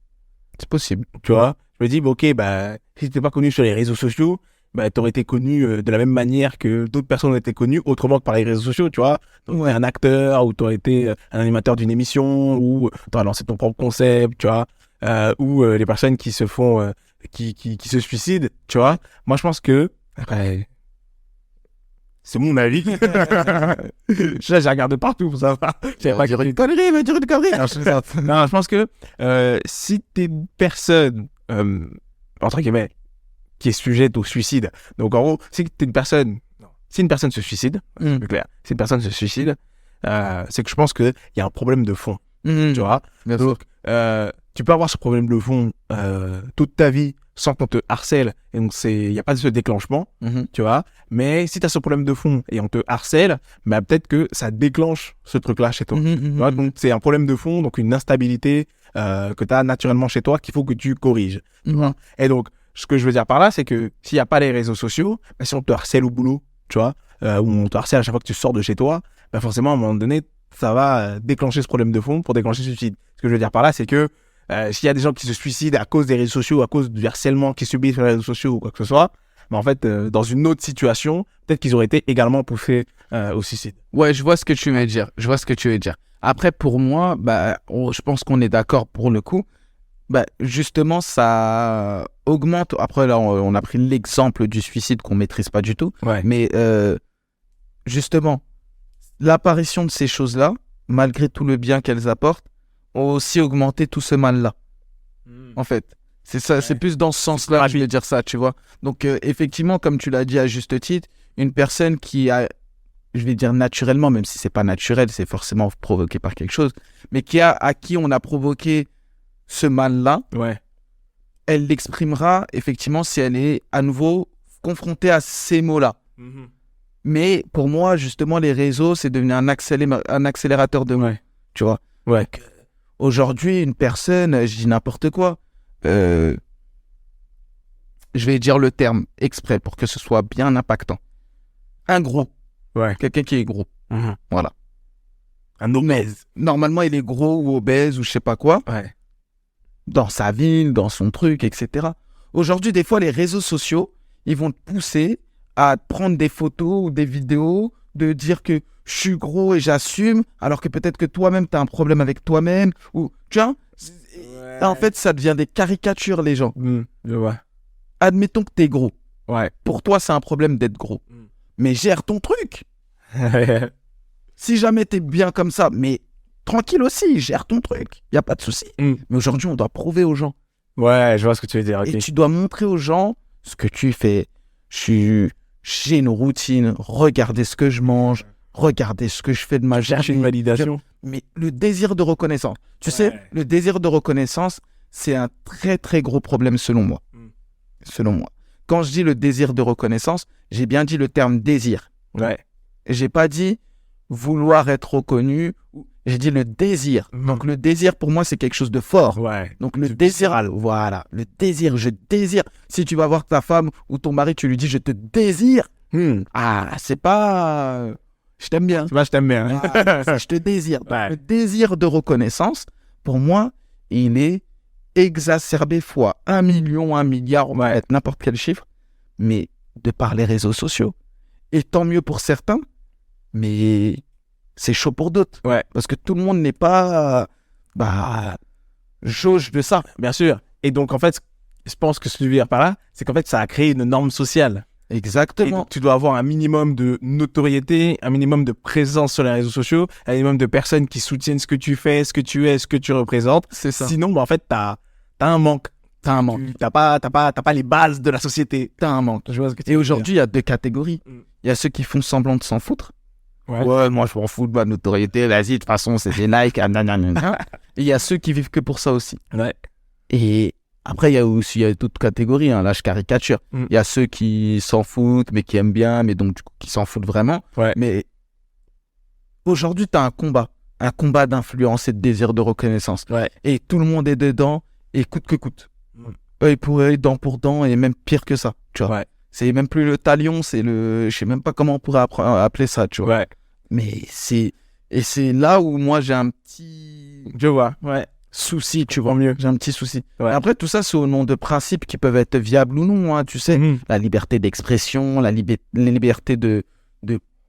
C'est possible. Tu vois, je me dis, bah, ok, bah, si t'étais pas connu sur les réseaux sociaux, bah, t'aurais été connu de la même manière que d'autres personnes ont été connues, autrement que par les réseaux sociaux, tu vois. Donc, un acteur, ou t'aurais été un animateur d'une émission, ou t'aurais lancé ton propre concept, tu vois. Ou les personnes qui se font, qui se suicident, tu vois. Moi, je pense que, après, c'est mon avis. J'ai regardé partout pour savoir. J'avais pas dire une connerie, mais dire une connerie. Non, je pense que si t'es une personne, entre guillemets, qui est sujette au suicide, donc en gros, si une personne se suicide, c'est plus clair, si une personne se suicide, c'est que je pense qu'il y a un problème de fond, tu vois. Donc, tu peux avoir ce problème de fond toute ta vie sans qu'on te harcèle, et donc il n'y a pas de ce déclenchement, tu vois. Mais si tu as ce problème de fond et on te harcèle, bah, peut-être que ça déclenche ce truc-là chez toi. Tu vois, donc c'est un problème de fond, donc une instabilité que tu as naturellement chez toi qu'il faut que tu corriges. Tu vois. Et donc, ce que je veux dire par là, c'est que s'il n'y a pas les réseaux sociaux, bah, si on te harcèle au boulot, tu vois, ou on te harcèle à chaque fois que tu sors de chez toi, bah, forcément, à un moment donné, ça va déclencher ce problème de fond pour déclencher ce suicide. Ce que je veux dire par là, c'est que s'il y a des gens qui se suicident à cause des réseaux sociaux, à cause du harcèlement qu'ils subissent sur les réseaux sociaux ou quoi que ce soit, mais en fait, dans une autre situation, peut-être qu'ils auraient été également poussés au suicide. Ouais, je vois ce que tu veux dire. Après, pour moi, bah, je pense qu'on est d'accord pour le coup. Bah, justement, ça augmente. Après, là, on a pris l'exemple du suicide qu'on maîtrise pas du tout. Ouais. Mais justement, l'apparition de ces choses-là, malgré tout le bien qu'elles apportent, ont aussi augmenté tout ce mal-là. En fait, c'est ça, c'est plus dans ce sens-là que je veux dire ça, tu vois. Donc, effectivement, comme tu l'as dit à juste titre, une personne qui a, je vais dire naturellement, même si c'est pas naturel, c'est forcément provoqué par quelque chose, mais à qui on a provoqué ce mal-là, elle l'exprimera effectivement si elle est à nouveau confrontée à ces mots-là. Mais pour moi, justement, les réseaux, c'est devenu un accélérateur de mots, tu vois. Donc, aujourd'hui, une personne, je dis n'importe quoi, je vais dire le terme exprès pour que ce soit bien impactant. Un gros. Quelqu'un qui est gros. Voilà. Un obèse. Normalement, il est gros ou obèse ou je sais pas quoi. Dans sa ville, dans son truc, etc. Aujourd'hui, des fois, les réseaux sociaux, ils vont te pousser à prendre des photos ou des vidéos, de dire que je suis gros et j'assume, alors que peut-être que toi-même, tu as un problème avec toi-même. Ou, tu vois, en fait, ça devient des caricatures, les gens. Je vois. Admettons que tu es gros. Pour toi, c'est un problème d'être gros. Mais gère ton truc. Si jamais tu es bien comme ça, mais tranquille aussi, gère ton truc. Il n'y a pas de souci. Mais aujourd'hui, on doit prouver aux gens. Ouais, je vois ce que tu veux dire. Et tu dois montrer aux gens ce que tu fais. J'ai une routine. Regardez ce que je mange. Regardez ce que je fais de ma journée. Cherche une validation. Mais le désir de reconnaissance. Tu sais, le désir de reconnaissance, c'est un très, très gros problème selon moi. Selon moi. Quand je dis le désir de reconnaissance, j'ai bien dit le terme désir. J'ai pas dit vouloir être reconnu. J'ai dit le désir. Donc, le désir, pour moi, c'est quelque chose de fort. Donc, le désir, voilà. Le désir, je désire. Si tu vas voir ta femme ou ton mari, tu lui dis, je te désire. Ah, c'est pas... Je t'aime bien. Je t'aime bien. Je te désire. Donc, le désir de reconnaissance, pour moi, il est exacerbé fois 1 million, 1 milliard, on va être n'importe quel chiffre, mais de par les réseaux sociaux. Et tant mieux pour certains, mais... c'est chaud pour d'autres. Parce que tout le monde n'est pas jauge de ça. Bien sûr. Et donc, en fait, je pense que ce que je veux dire par là, c'est qu'en fait, ça a créé une norme sociale. Exactement. Et donc, tu dois avoir un minimum de notoriété, un minimum de présence sur les réseaux sociaux, un minimum de personnes qui soutiennent ce que tu fais, ce que tu es, ce que tu représentes. C'est ça. Sinon, en fait, t'as un manque. T'as pas les bases de la société. T'as un manque. Je vois ce que tu Et veux aujourd'hui, il y a 2 catégories. Il y a ceux qui font semblant de s'en foutre. Ouais, moi je m'en fous de ma notoriété, vas-y, de toute façon c'est des likes, Et il y a ceux qui vivent que pour ça aussi. Et après, il y a toute catégorie, là je caricature. Il y a ceux qui s'en foutent, mais qui aiment bien, mais donc du coup qui s'en foutent vraiment. Mais aujourd'hui, tu as un combat. un combat d'influence et de désir de reconnaissance. Ouais. Et tout le monde est dedans, et coûte que coûte. Œil pour œil, dent pour dent, et même pire que ça, tu vois. Ouais. C'est même plus le talion, c'est le... Je sais même pas comment on pourrait appeler ça, tu vois. Ouais. Mais c'est... Et c'est là où moi, j'ai un petit... Je vois, ouais. souci, tu vois. Mieux. J'ai un petit souci. Ouais. Après, tout ça, c'est au nom de principes qui peuvent être viables ou non, hein, tu sais. La liberté d'expression, la liberté de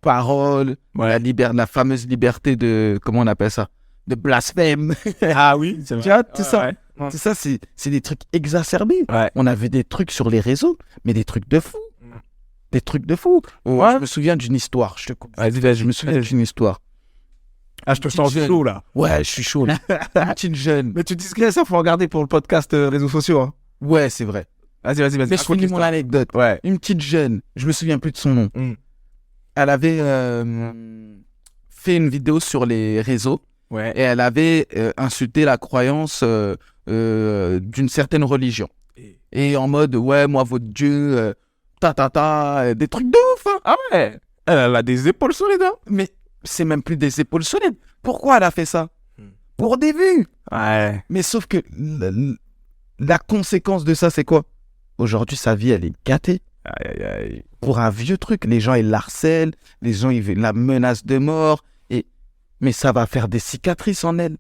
parole, la fameuse liberté de... Comment on appelle ça? De blasphème. Ah oui, c'est vrai. Tu vois, tout ça. Ouais. C'est ça, c'est des trucs exacerbés. Ouais. On avait des trucs sur les réseaux, mais des trucs de fou. Des trucs de fou. Ouais. Je me souviens d'une histoire. Je te coupe. Vas-y. Je me souviens d'une histoire. Ah, je te sens chaud, là. Ouais, je suis chaud, là. Une petite jeune. Mais tu dis que ça, faut regarder pour le podcast réseaux sociaux. Hein. Ouais, c'est vrai. Vas-y. Mais je finis mon anecdote. Ouais. Une petite jeune, je me souviens plus de son nom. Elle avait fait une vidéo sur les réseaux. Ouais. Et elle avait insulté la croyance d'une certaine religion. Et en mode, ouais, moi, votre Dieu, des trucs de ouf. Hein. Ah ouais. Elle a des épaules solides, hein. Mais c'est même plus des épaules solides. Pourquoi elle a fait ça? Pour des vues. Ouais. Mais sauf que la conséquence de ça, c'est quoi? Aujourd'hui, sa vie, elle est gâtée. Aïe. Pour un vieux truc, les gens, ils la harcèlent, les gens, ils la menacent de mort. Mais ça va faire des cicatrices en elle.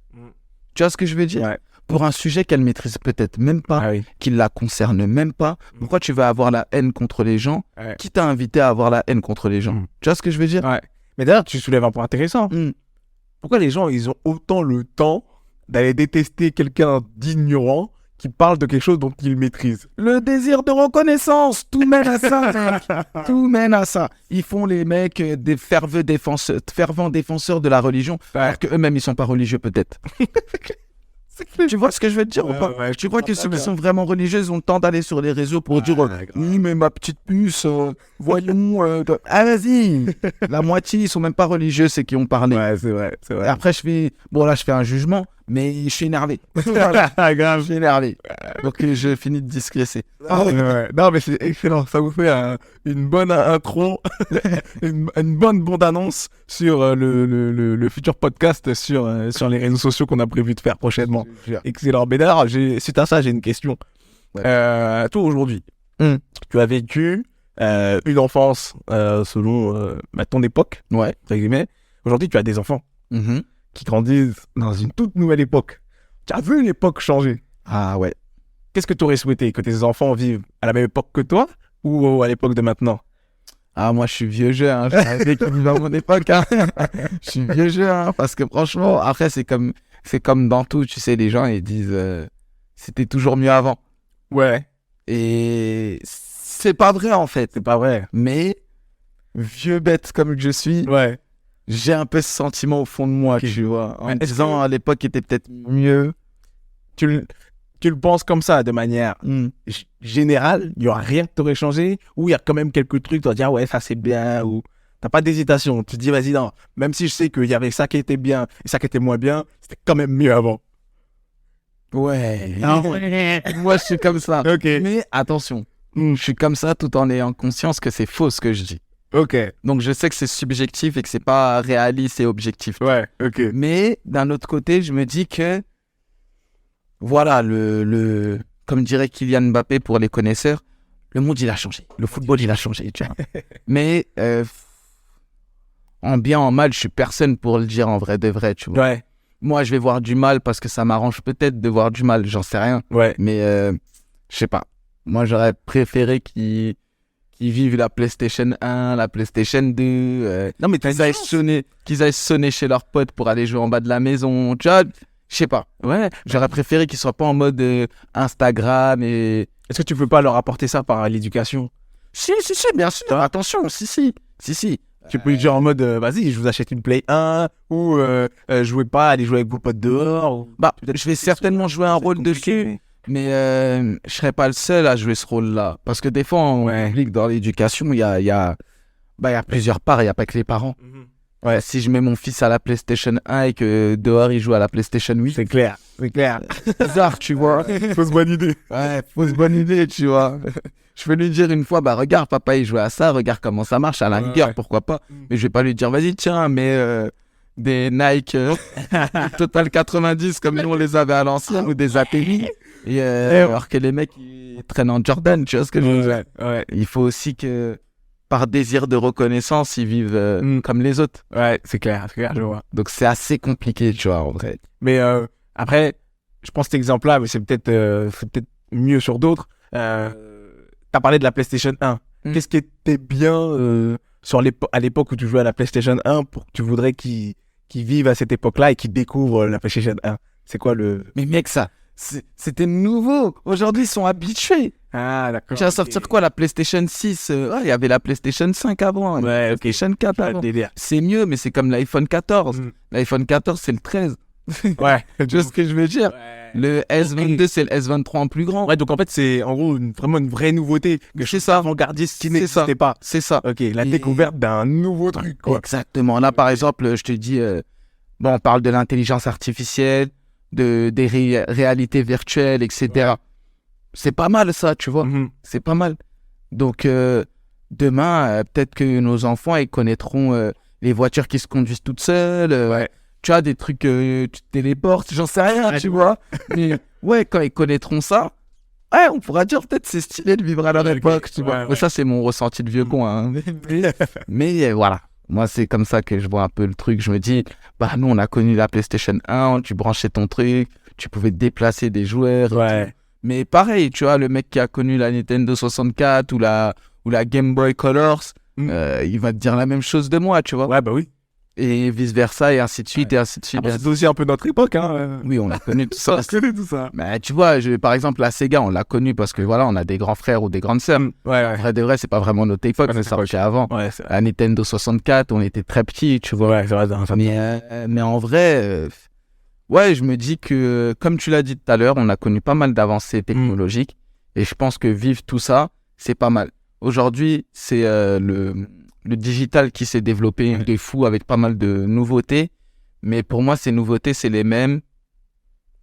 Tu vois ce que je veux dire? Ouais. Pour un sujet qu'elle maîtrise peut-être même pas, Ah oui. qui la concerne même pas. Pourquoi tu vas avoir la haine contre les gens? Ouais. Qui t'a invité à avoir la haine contre les gens? Tu vois ce que je veux dire? Ouais. Mais d'ailleurs, tu soulèves un point intéressant. Pourquoi les gens, ils ont autant le temps d'aller détester quelqu'un d'ignorant qui parle de quelque chose dont ils maîtrisent? Le désir de reconnaissance, tout mène à ça, mec. Tout mène à ça. Ils font les mecs des fervents défenseurs de la religion, alors qu'eux-mêmes, ils sont pas religieux peut-être. Tu vois ce que je veux te dire ou pas? Ouais, tu crois que ceux qui sont vraiment religieux ont le temps d'aller sur les réseaux pour dire oui, mais ma petite puce, voyons. Ah, vas-y. La moitié, ils sont même pas religieux, c'est qui ont parlé. Ouais, c'est vrai. Et après, je fais un jugement, mais je suis énervé. Grave. Je suis énervé. Donc, je finis de discrécer. Ouais. Non, mais c'est excellent. Ça vous fait une bonne intro, une bonne bande-annonce sur le futur podcast sur les réseaux sociaux qu'on a prévu de faire prochainement. Excellent. Mais d'ailleurs, suite à ça, j'ai une question. Toi, aujourd'hui, tu as vécu une enfance selon ton époque. Ouais. Entre guillemets. Aujourd'hui, tu as des enfants qui grandissent dans une toute nouvelle époque. Tu as vu l'époque changer. Ah ouais. Qu'est-ce que tu aurais souhaité? Que tes enfants vivent à la même époque que toi ou à l'époque de maintenant? Ah, moi, je suis vieux jeu, hein. Je savais qu'ils vivaient à mon époque, hein. Je suis vieux jeu, hein. Parce que franchement, après, c'est comme dans tout, tu sais, les gens, ils disent c'était toujours mieux avant. Ouais. Et c'est pas vrai, en fait. C'est pas vrai. Mais, vieux bête comme je suis, Ouais. j'ai un peu ce sentiment au fond de moi, tu vois. En me disant, à l'époque, était peut-être mieux. Tu le penses comme ça, de manière générale, il n'y aura rien que tu aurais changé, ou il y a quand même quelques trucs, tu vas dire, ouais, ça c'est bien, ou t'as pas d'hésitation, tu te dis, vas-y, non, même si je sais qu'il y avait ça qui était bien et ça qui était moins bien, c'était quand même mieux avant. Ouais. Moi, je suis comme ça. Ok. Mais attention, je suis comme ça tout en ayant conscience que c'est faux ce que je dis. Ok. Donc, je sais que c'est subjectif et que c'est pas réaliste et objectif. Ouais, ok. Mais d'un autre côté, je me dis que voilà, comme dirait Kylian Mbappé pour les connaisseurs, le monde il a changé. Le football il a changé, tu vois. Mais en bien, en mal, je suis personne pour le dire en vrai de vrai, tu vois. Ouais. Moi, je vais voir du mal parce que ça m'arrange peut-être de voir du mal, j'en sais rien. Ouais. Mais je sais pas. Moi, j'aurais préféré qu'ils vivent la PlayStation 1, la PlayStation 2. Non, mais qu'ils aillent sonner chez leurs potes pour aller jouer en bas de la maison. Tu vois, je sais pas. Ouais. J'aurais préféré qu'ils soient pas en mode Instagram et... Est-ce que tu peux pas leur apporter ça par l'éducation? Si, bien sûr. Attention, si. Tu peux lui dire en mode, vas-y, je vous achète une Play 1, ou jouez pas, allez jouer avec vos potes dehors. Ou... Bah, je vais certainement jouer un rôle dessus, mais je serai pas le seul à jouer ce rôle-là. Parce que des fois, on oublie que dans l'éducation, il y a plusieurs parts, il n'y a pas que les parents. Ouais, si je mets mon fils à la PlayStation 1 et que dehors il joue à la PlayStation 8, c'est clair. bizarre, tu vois. Fausse bonne idée. Ouais, fausse bonne idée, tu vois. Je vais lui dire une fois, bah regarde, papa il joue à ça, regarde comment ça marche, à la rigueur, pourquoi pas. Mais je vais pas lui dire, vas-y, tiens, mais des Nike Total 90 comme nous on les avait à l'ancienne ou des ATI. Alors que les mecs ils traînent en Jordan, tu vois ce que je veux dire. Ouais. Il faut aussi que par désir de reconnaissance ils vivent comme les autres. Ouais, c'est clair, je vois. Donc c'est assez compliqué, tu vois, en vrai. Mais après, je pense cet exemple-là, mais c'est peut-être mieux sur d'autres. T'as parlé de la PlayStation 1. Qu'est-ce qui était bien à l'époque où tu jouais à la PlayStation 1 pour que tu voudrais qu'ils vivent à cette époque-là et qu'ils découvrent la PlayStation 1? C'est quoi le... Mais mec, c'était nouveau. Aujourd'hui, ils sont habitués. Ah, d'accord. Tu vas sortir quoi, la PlayStation 6 il y avait la PlayStation 5 avant. Ouais, la PlayStation 4 avant. C'est mieux, mais c'est comme l'iPhone 14. L'iPhone 14, c'est le 13. Ouais. Tu vois ce que je veux dire? Ouais. Le S22, c'est le S23 en plus grand. Ouais, donc en fait, c'est en gros vraiment une vraie nouveauté. C'est ça. Avant-gardiste qui n'existait pas. C'est ça. Ok, la découverte d'un nouveau truc, quoi. Exactement. Là, par exemple, je te dis, on parle de l'intelligence artificielle, des réalités virtuelles, etc. Ouais. C'est pas mal, ça, tu vois. C'est pas mal. Donc, demain, peut-être que nos enfants, ils connaîtront les voitures qui se conduisent toutes seules. Ouais. Tu as des trucs, tu te téléportes, j'en sais rien, tu vois. Mais ouais, quand ils connaîtront ça, ouais, on pourra dire peut-être c'est stylé de vivre à leur époque, tu vois. Ouais. Mais ça, c'est mon ressenti de vieux con. Hein. Mais voilà, moi, c'est comme ça que je vois un peu le truc. Je me dis, nous, on a connu la PlayStation 1, tu branchais ton truc, tu pouvais déplacer des joueurs. Ouais. Mais pareil, tu vois, le mec qui a connu la Nintendo 64 ou la Game Boy Colors, il va te dire la même chose de moi, tu vois. Ouais, bah oui. Et vice-versa, et ainsi de suite, et ainsi de suite. C'est aussi un peu notre époque, hein. Oui, on a connu tout ça. On a connu tout ça. Mais tu vois, par exemple, la Sega, on l'a connu parce que voilà, on a des grands frères ou des grandes sœurs. Ouais. En vrai de vrai, c'est pas vraiment notre époque, c'est sorti avant. Ouais, la Nintendo 64, on était très petits, tu vois. Ouais, c'est vrai. Mais en vrai, ouais, je me dis que, comme tu l'as dit tout à l'heure, on a connu pas mal d'avancées technologiques. Et je pense que vivre tout ça, c'est pas mal. Aujourd'hui, c'est le digital qui s'est développé de fou avec pas mal de nouveautés. Mais pour moi, ces nouveautés, c'est les mêmes.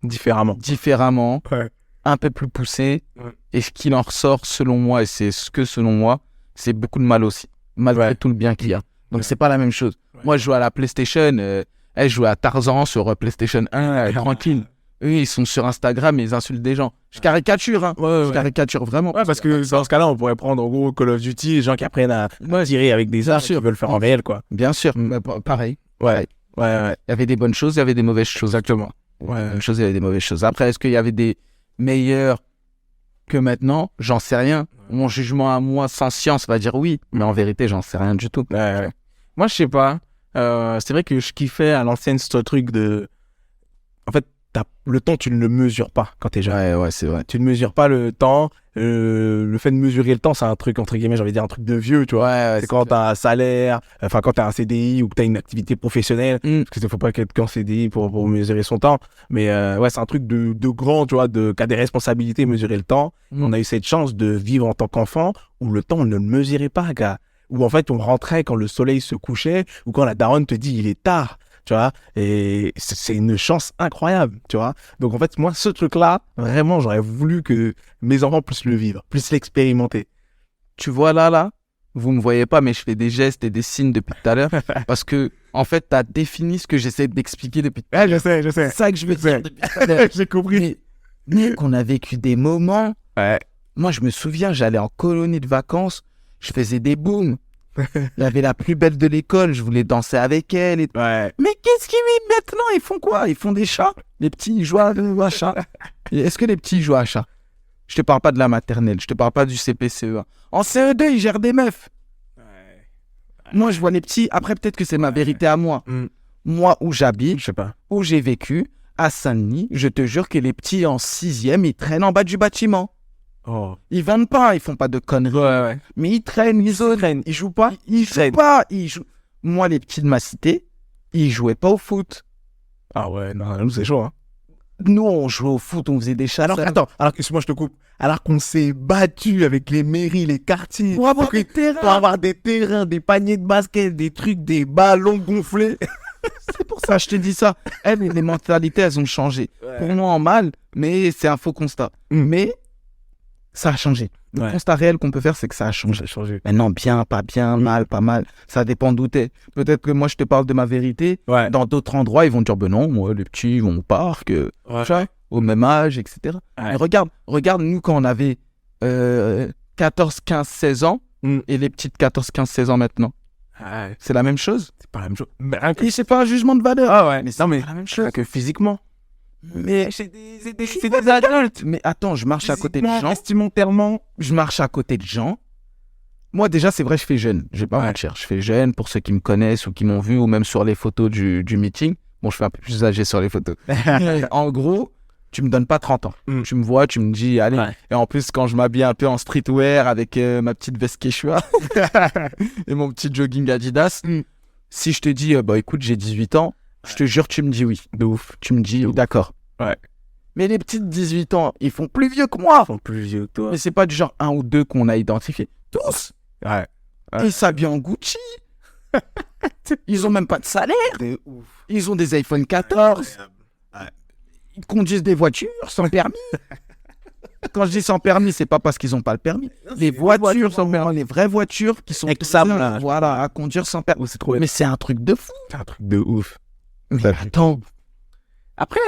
Différemment. Ouais. Un peu plus poussées. Ouais. Et ce qu'il en ressort, selon moi, et c'est ce que selon moi, c'est beaucoup de mal aussi. Malgré tout le bien qu'il y a. Donc, c'est pas la même chose. Ouais. Moi, je joue à la PlayStation. Je joue à Tarzan sur PlayStation 1, tranquille. Eux, ils sont sur Instagram et ils insultent des gens. Je caricature, hein. Je caricature vraiment. Ouais, parce que dans ce cas-là, on pourrait prendre en gros Call of Duty, les gens qui apprennent à tirer avec des armes, qui veulent le faire en réel, quoi. Bien sûr, pareil. Ouais. Il y avait des bonnes choses, il y avait des mauvaises choses. Exactement. Ouais. Des bonnes choses, il y avait des mauvaises choses. Après, est-ce qu'il y avait des meilleurs que maintenant? J'en sais rien. Mon jugement à moi, sans science, va dire oui. Mais en vérité, j'en sais rien du tout. Ouais. Moi, je sais pas. C'est vrai que je kiffais à l'ancienne ce truc de... En fait, le temps, tu ne le mesures pas quand t'es jeune. Ouais, c'est vrai. Tu ne mesures pas le temps. Le fait de mesurer le temps, c'est un truc, entre guillemets, j'ai envie de dire un truc de vieux, tu vois. Ouais, c'est quand t'as un salaire, enfin, quand t'as un CDI ou que t'as une activité professionnelle. Parce qu'il ne faut pas être qu'en CDI pour mesurer son temps. Mais ouais, c'est un truc de grand, tu vois, qui a des responsabilités, mesurer le temps. On a eu cette chance de vivre en tant qu'enfant où le temps, on ne le mesurait pas, gars. Où en fait, on rentrait quand le soleil se couchait ou quand la daronne te dit il est tard. Tu vois, et c'est une chance incroyable, tu vois. Donc en fait, moi, ce truc-là, vraiment, j'aurais voulu que mes enfants puissent le vivre, puissent l'expérimenter. Tu vois là, vous me voyez pas, mais je fais des gestes et des signes depuis tout à l'heure, parce que en fait, t'as défini ce que j'essaie d'expliquer depuis tout à l'heure. Ouais, je sais. C'est ça que je veux dire depuis tout à l'heure. J'ai compris. Mais qu'on a vécu des moments. Ouais. Moi, je me souviens, j'allais en colonie de vacances, je faisais des booms. Il y avait la plus belle de l'école, je voulais danser avec elle. Ouais. Mais qu'est-ce qu'ils mettent maintenant? Ils font quoi? Ils font des chats? Les petits, ils jouent à chat. Est-ce que les petits jouent à chat? Je te parle pas de la maternelle, je te parle pas du CP-CE1. En CE2, ils gèrent des meufs. Ouais. Moi, je vois les petits. Après, peut-être que c'est ma vérité à moi. Moi, où j'habite, je sais pas, où j'ai vécu, à Saint-Denis, je te jure que les petits en 6e, ils traînent en bas du bâtiment. Oh. Ils vendent pas, ils font pas de conneries. Ouais. Mais ils traînent, ils jouent pas. Ils jouent pas. Moi, les petits de ma cité, ils jouaient pas au foot. Ah ouais, non, nous c'est chaud, hein. Nous, on jouait au foot, on faisait des chats. Alors, excuse-moi, je te coupe. Alors qu'on s'est battu avec les mairies, les quartiers. Pour avoir des terrains. Pour avoir des terrains, des paniers de basket, des trucs, des ballons gonflés. C'est pour ça, je te dis ça. Les mentalités, elles ont changé. Ouais. Pour moi, en mal, mais c'est un faux constat. Mais ça a changé. Le constat réel qu'on peut faire, c'est que ça a changé. Ça a changé. Maintenant, bien, pas bien, mal, pas mal. Ça dépend d'où t'es. Peut-être que moi, je te parle de ma vérité. Ouais. Dans d'autres endroits, ils vont dire, ben non, moi, les petits, ils vont au parc, au même âge, etc. Ouais. Mais regarde, nous, quand on avait 14, 15, 16 ans, et les petites 14, 15, 16 ans maintenant. Ouais. C'est la même chose. C'est pas la même chose. Et c'est pas un jugement de valeur. Ah ouais. Mais c'est pas la même chose. Que physiquement. Mais C'est des adultes. Mais attends, je marche à côté de gens. Vestimentairement. Je marche à côté de gens. Moi, déjà, c'est vrai, je fais jeune. Je vais pas mentir. Je fais jeune pour ceux qui me connaissent ou qui m'ont vu ou même sur les photos du meeting. Bon, je fais un peu plus âgé sur les photos. En gros, tu me donnes pas 30 ans. Tu me vois, tu me dis, allez. Ouais. Et en plus, quand je m'habille un peu en streetwear avec ma petite veste Quechua et mon petit jogging Adidas, si je te dis, bah écoute, j'ai 18 ans, je te jure, tu me dis oui. De ouf. Tu me dis, d'accord. Ouais. Mais les petites 18 ans, ils font plus vieux que moi. Ils font plus vieux que toi. Mais c'est pas du genre un ou deux qu'on a identifié. Tous. Ouais. Ils s'habillent en Gucci. Ils ont même pas de salaire. De ouf. Ils ont des iPhone 14. Ouais. Ils conduisent des voitures sans permis. Quand je dis sans permis, c'est pas parce qu'ils ont pas le permis. Les voitures sans permis, les vraies voitures qui sont voilà, à conduire sans permis. C'est trop. Mais c'est un truc de fou. C'est un truc de ouf. Mais attends. Après,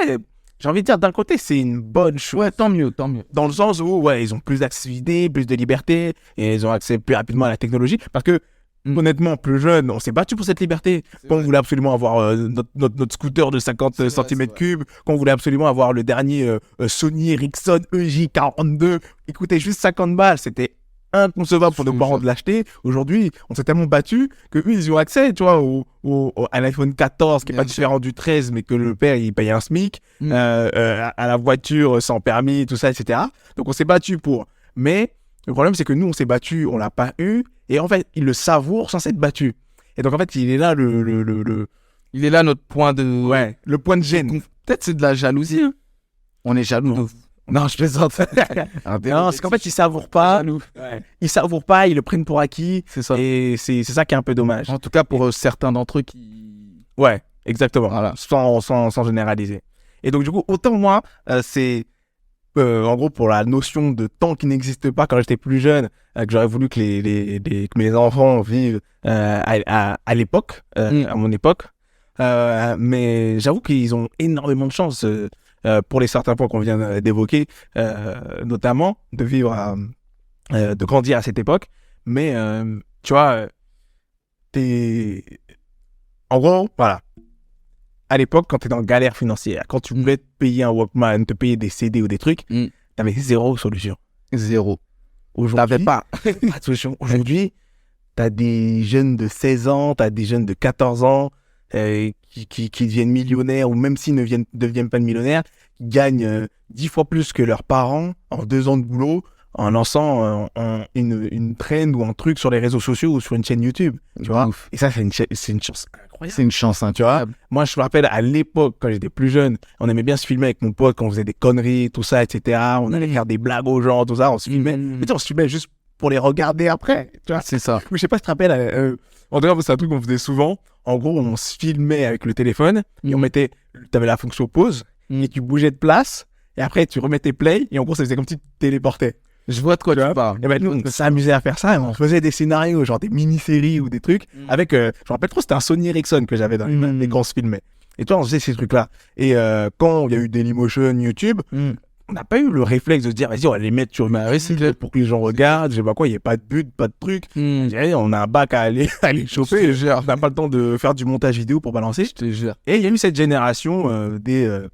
j'ai envie de dire, d'un côté, c'est une bonne chose. Ouais, tant mieux. Dans le sens où, ils ont plus d'accessibilité, plus de liberté, et ils ont accès plus rapidement à la technologie. Parce que, honnêtement, plus jeune, on s'est battu pour cette liberté. Quand on voulait absolument avoir notre scooter de 50 cm3, quand on voulait absolument avoir le dernier Sony Ericsson EJ42, il coûtait juste 50 balles. C'était inconcevable pour nos parents de l'acheter. Aujourd'hui, on s'est tellement battu que eux, ils ont accès, tu vois, à l'iPhone 14 qui est pas différent du 13, mais que le père il paye un SMIC, à la voiture sans permis, tout ça, etc. Donc on s'est battu pour. Mais le problème, c'est que nous, on s'est battu, on l'a pas eu, et en fait, ils le savourent sans s'être battu. Et donc en fait, il est là il est là notre point de. Ouais, le point de gêne. Peut-être c'est de la jalousie. Hein. On est jaloux. Non, je plaisante. Non, c'est qu'en fait, ils savourent pas. Ouais. Ils savourent pas, ils le prennent pour acquis. C'est ça. Et c'est ça qui est un peu dommage. En tout cas, pour certains d'entre eux qui. Ouais, exactement. Voilà. Sans généraliser. Et donc, du coup, autant moi, c'est. En gros, pour la notion de temps qui n'existe pas quand j'étais plus jeune, que j'aurais voulu que que mes enfants vivent à l'époque, à mon époque. Mais j'avoue qu'ils ont énormément de chance. Pour les certains points qu'on vient d'évoquer, notamment de vivre, de grandir à cette époque. Mais tu vois, en gros, voilà. À l'époque, quand tu es dans galère financière, quand tu voulais te payer un Walkman, te payer des CD ou des trucs, tu avais zéro solution. Zéro. Aujourd'hui, t'avais pas C'est une chance incroyable. Moi, je me rappelle, à l'époque, quand j'étais plus jeune, on aimait bien se filmer avec mon pote quand on faisait des conneries, tout ça, etc. On allait faire des blagues aux gens, tout ça, on se filmait. Mais tu sais, on se filmait juste pour les regarder après, tu vois. C'est ça. Je sais pas si tu te rappelles, en tout cas, c'est un truc qu'on faisait souvent. En gros, on se filmait avec le téléphone et on mettait, t'avais la fonction pause et tu bougeais de place et après tu remettais play et en gros, ça faisait comme si tu te téléportais. Je vois de quoi tu parles. Et ben, nous, on s'amusait à faire ça et on faisait des scénarios, genre des mini-séries ou des trucs avec, je me rappelle trop, c'était un Sony Ericsson que j'avais dans les quand on se filmait. Et toi, on faisait ces trucs-là. Et quand il y a eu Dailymotion, YouTube, on n'a pas eu le réflexe de se dire, vas-y, on va les mettre sur ma recyclette pour que les gens regardent, je sais pas quoi, il n'y a pas de but, pas de truc. On a un bac à aller chauffer, on n'a pas le temps de faire du montage vidéo pour balancer. Je te jure. Et il y a eu cette génération des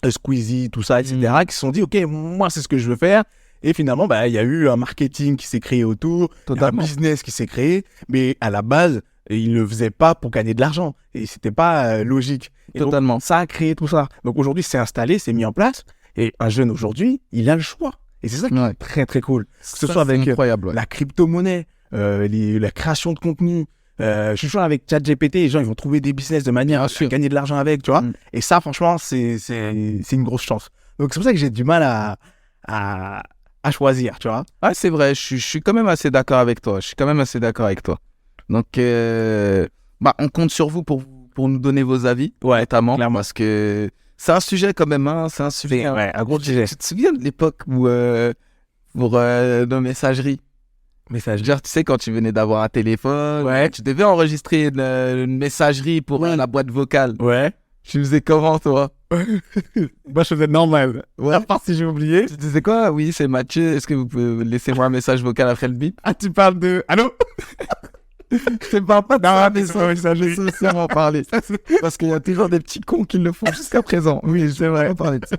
Squeezie, tout ça, etc., qui se sont dit, ok, moi, c'est ce que je veux faire. Et finalement, il y a eu un marketing qui s'est créé autour, un business qui s'est créé, mais à la base, ils ne le faisaient pas pour gagner de l'argent. Et c'était pas logique. Et totalement. Donc, ça a créé tout ça. Donc aujourd'hui, c'est installé, c'est mis en place. Et un jeune aujourd'hui, il a le choix. Et c'est ça qui est très très cool. Que ce soit avec la crypto-monnaie, la création de contenu. Je suis sûr avec ChatGPT, les gens ils vont trouver des business de manière à gagner de l'argent avec, tu vois. Et ça, franchement, c'est une grosse chance. Donc c'est pour ça que j'ai du mal à choisir, tu vois. Ouais, c'est vrai. Je suis quand même assez d'accord avec toi. Donc, on compte sur vous pour nous donner vos avis, notamment, clairement. Parce que c'est un sujet quand même, hein, c'est un sujet. Un gros sujet. Tu te souviens de l'époque où pour nos messageries. Genre, tu sais, quand tu venais d'avoir un téléphone, tu devais enregistrer une messagerie pour la boîte vocale. Ouais. Tu faisais comment, toi? Moi, je faisais normal. Ouais. À part si j'ai oublié. Tu disais quoi? Oui, c'est Mathieu. Est-ce que vous pouvez laisser moi un message vocal après le bip? Ah, tu parles de... Allô? C'est pas Non, mais ça, messagerie. C'est en parler. Parce qu'il y a toujours des petits cons qui le font jusqu'à présent. Oui, c'est vrai. On va parler de ça.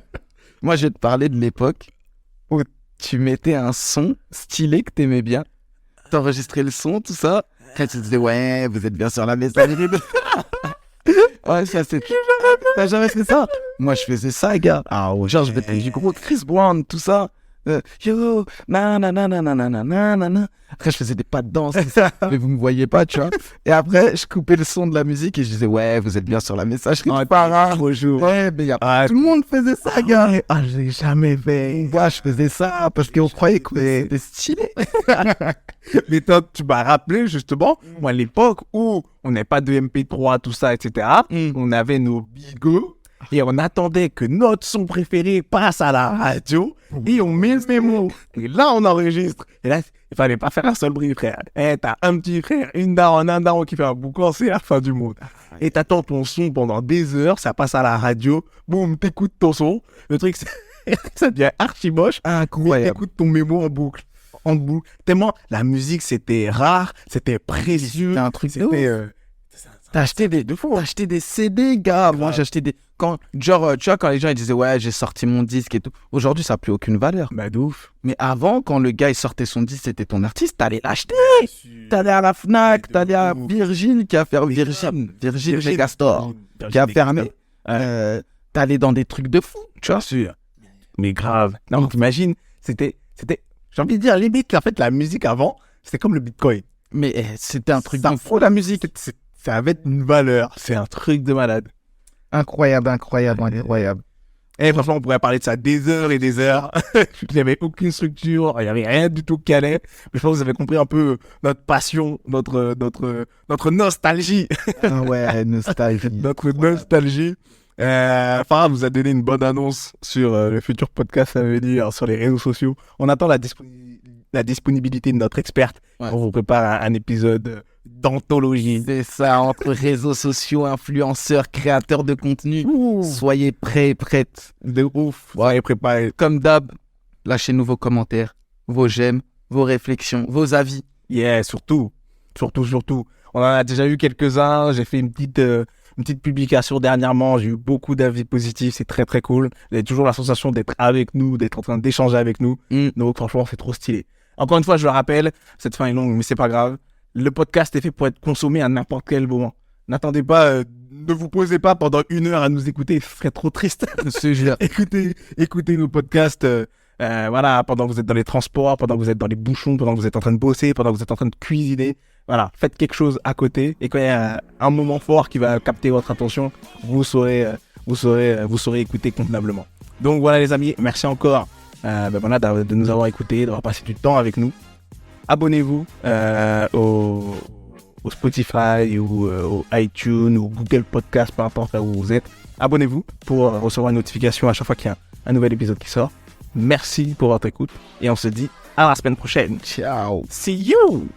Moi, je vais te parler de l'époque où tu mettais un son stylé que t'aimais bien. T'enregistrais le son, tout ça. Après, tu te disais, ouais, vous êtes bien sur la messagerie. Ouais, ça, c'est... T'as jamais fait ça? Moi, je faisais ça, gars. Ah, ouais. Genre, je mettais du gros Chris Brown, tout ça. Yo, nanana. Après, je faisais des pas de danse, mais vous me voyez pas, tu vois. Et après, je coupais le son de la musique et je disais, ouais, vous êtes bien sur la messagerie. Bonjour. Ouais, mais tout le monde faisait ça, gars. Ah, je l'ai jamais fait. Moi, je faisais ça parce qu'on croyait que c'était stylé. Mais toi, tu m'as rappelé, justement, moi, à l'époque où on n'avait pas de MP3, tout ça, etc., on avait nos bigos. Et on attendait que notre son préféré passe à la radio et on met le mémo. Et là, on enregistre. Et là, il fallait pas faire un seul bruit, frère. Eh, t'as un petit frère, un daron qui fait un boucan, c'est la fin du monde. Et t'attends ton son pendant des heures, ça passe à la radio, boum, t'écoutes ton son. Le truc, ça devient archi moche. Incroyable. T'écoutes ton mémo en boucle. Tellement la musique, c'était rare, c'était précieux. C'était un truc, t'as acheté des CD, gars. Moi, j'ai acheté des... Genre, tu vois, quand les gens ils disaient, ouais, j'ai sorti mon disque et tout. Aujourd'hui, ça n'a plus aucune valeur. Bah, de ouf. Mais avant, quand le gars, il sortait son disque, c'était ton artiste, t'allais l'acheter. T'allais à la Fnac, t'allais à Virgin, qui a fermé... Virgin Megastore, qui a fermé. T'allais dans des trucs de fou, tu vois. Sûr. Mais grave. Non, t'imagines, c'était... J'ai envie de dire, limite, en fait, la musique avant, c'était comme le Bitcoin. Mais c'était un truc de fou, la musique. Ça avait une valeur. C'est un truc de malade. Incroyable. Et franchement, on pourrait parler de ça des heures et des heures. Il n'y avait aucune structure, il n'y avait rien du tout calé. Mais je pense que vous avez compris un peu notre passion, notre nostalgie. Ah ouais, nostalgie. Notre nostalgie. Farah nous a donné une bonne annonce sur le futur podcast à venir sur les réseaux sociaux. On attend la disponibilité de notre experte pour vous préparer un épisode d'anthologie. C'est ça, entre réseaux sociaux, influenceurs, créateurs de contenu. Soyez prêts, prêtes. De ouf. Soyez préparés. Comme d'hab, lâchez-nous vos commentaires, vos j'aime, vos réflexions, vos avis. Yeah, surtout. On en a déjà eu quelques-uns. J'ai fait une petite publication dernièrement. J'ai eu beaucoup d'avis positifs. C'est très, très cool. Vous avez toujours la sensation d'être avec nous, d'être en train d'échanger avec nous. Donc, franchement, c'est trop stylé. Encore une fois, je le rappelle, cette fin est longue, mais c'est pas grave. Le podcast est fait pour être consommé à n'importe quel moment. N'attendez pas, ne vous posez pas pendant 1 heure à nous écouter, ce serait trop triste. Écoutez nos podcasts, voilà, pendant que vous êtes dans les transports, pendant que vous êtes dans les bouchons, pendant que vous êtes en train de bosser, pendant que vous êtes en train de cuisiner. Voilà, faites quelque chose à côté. Et quand il y a un moment fort qui va capter votre attention, vous saurez écouter convenablement. Donc voilà les amis, merci encore de nous avoir écoutés, d'avoir passé du temps avec nous. Abonnez-vous au Spotify ou au iTunes ou Google Podcast, peu importe là où vous êtes. Abonnez-vous pour recevoir une notification à chaque fois qu'il y a un nouvel épisode qui sort. Merci pour votre écoute et on se dit à la semaine prochaine. Ciao. See you.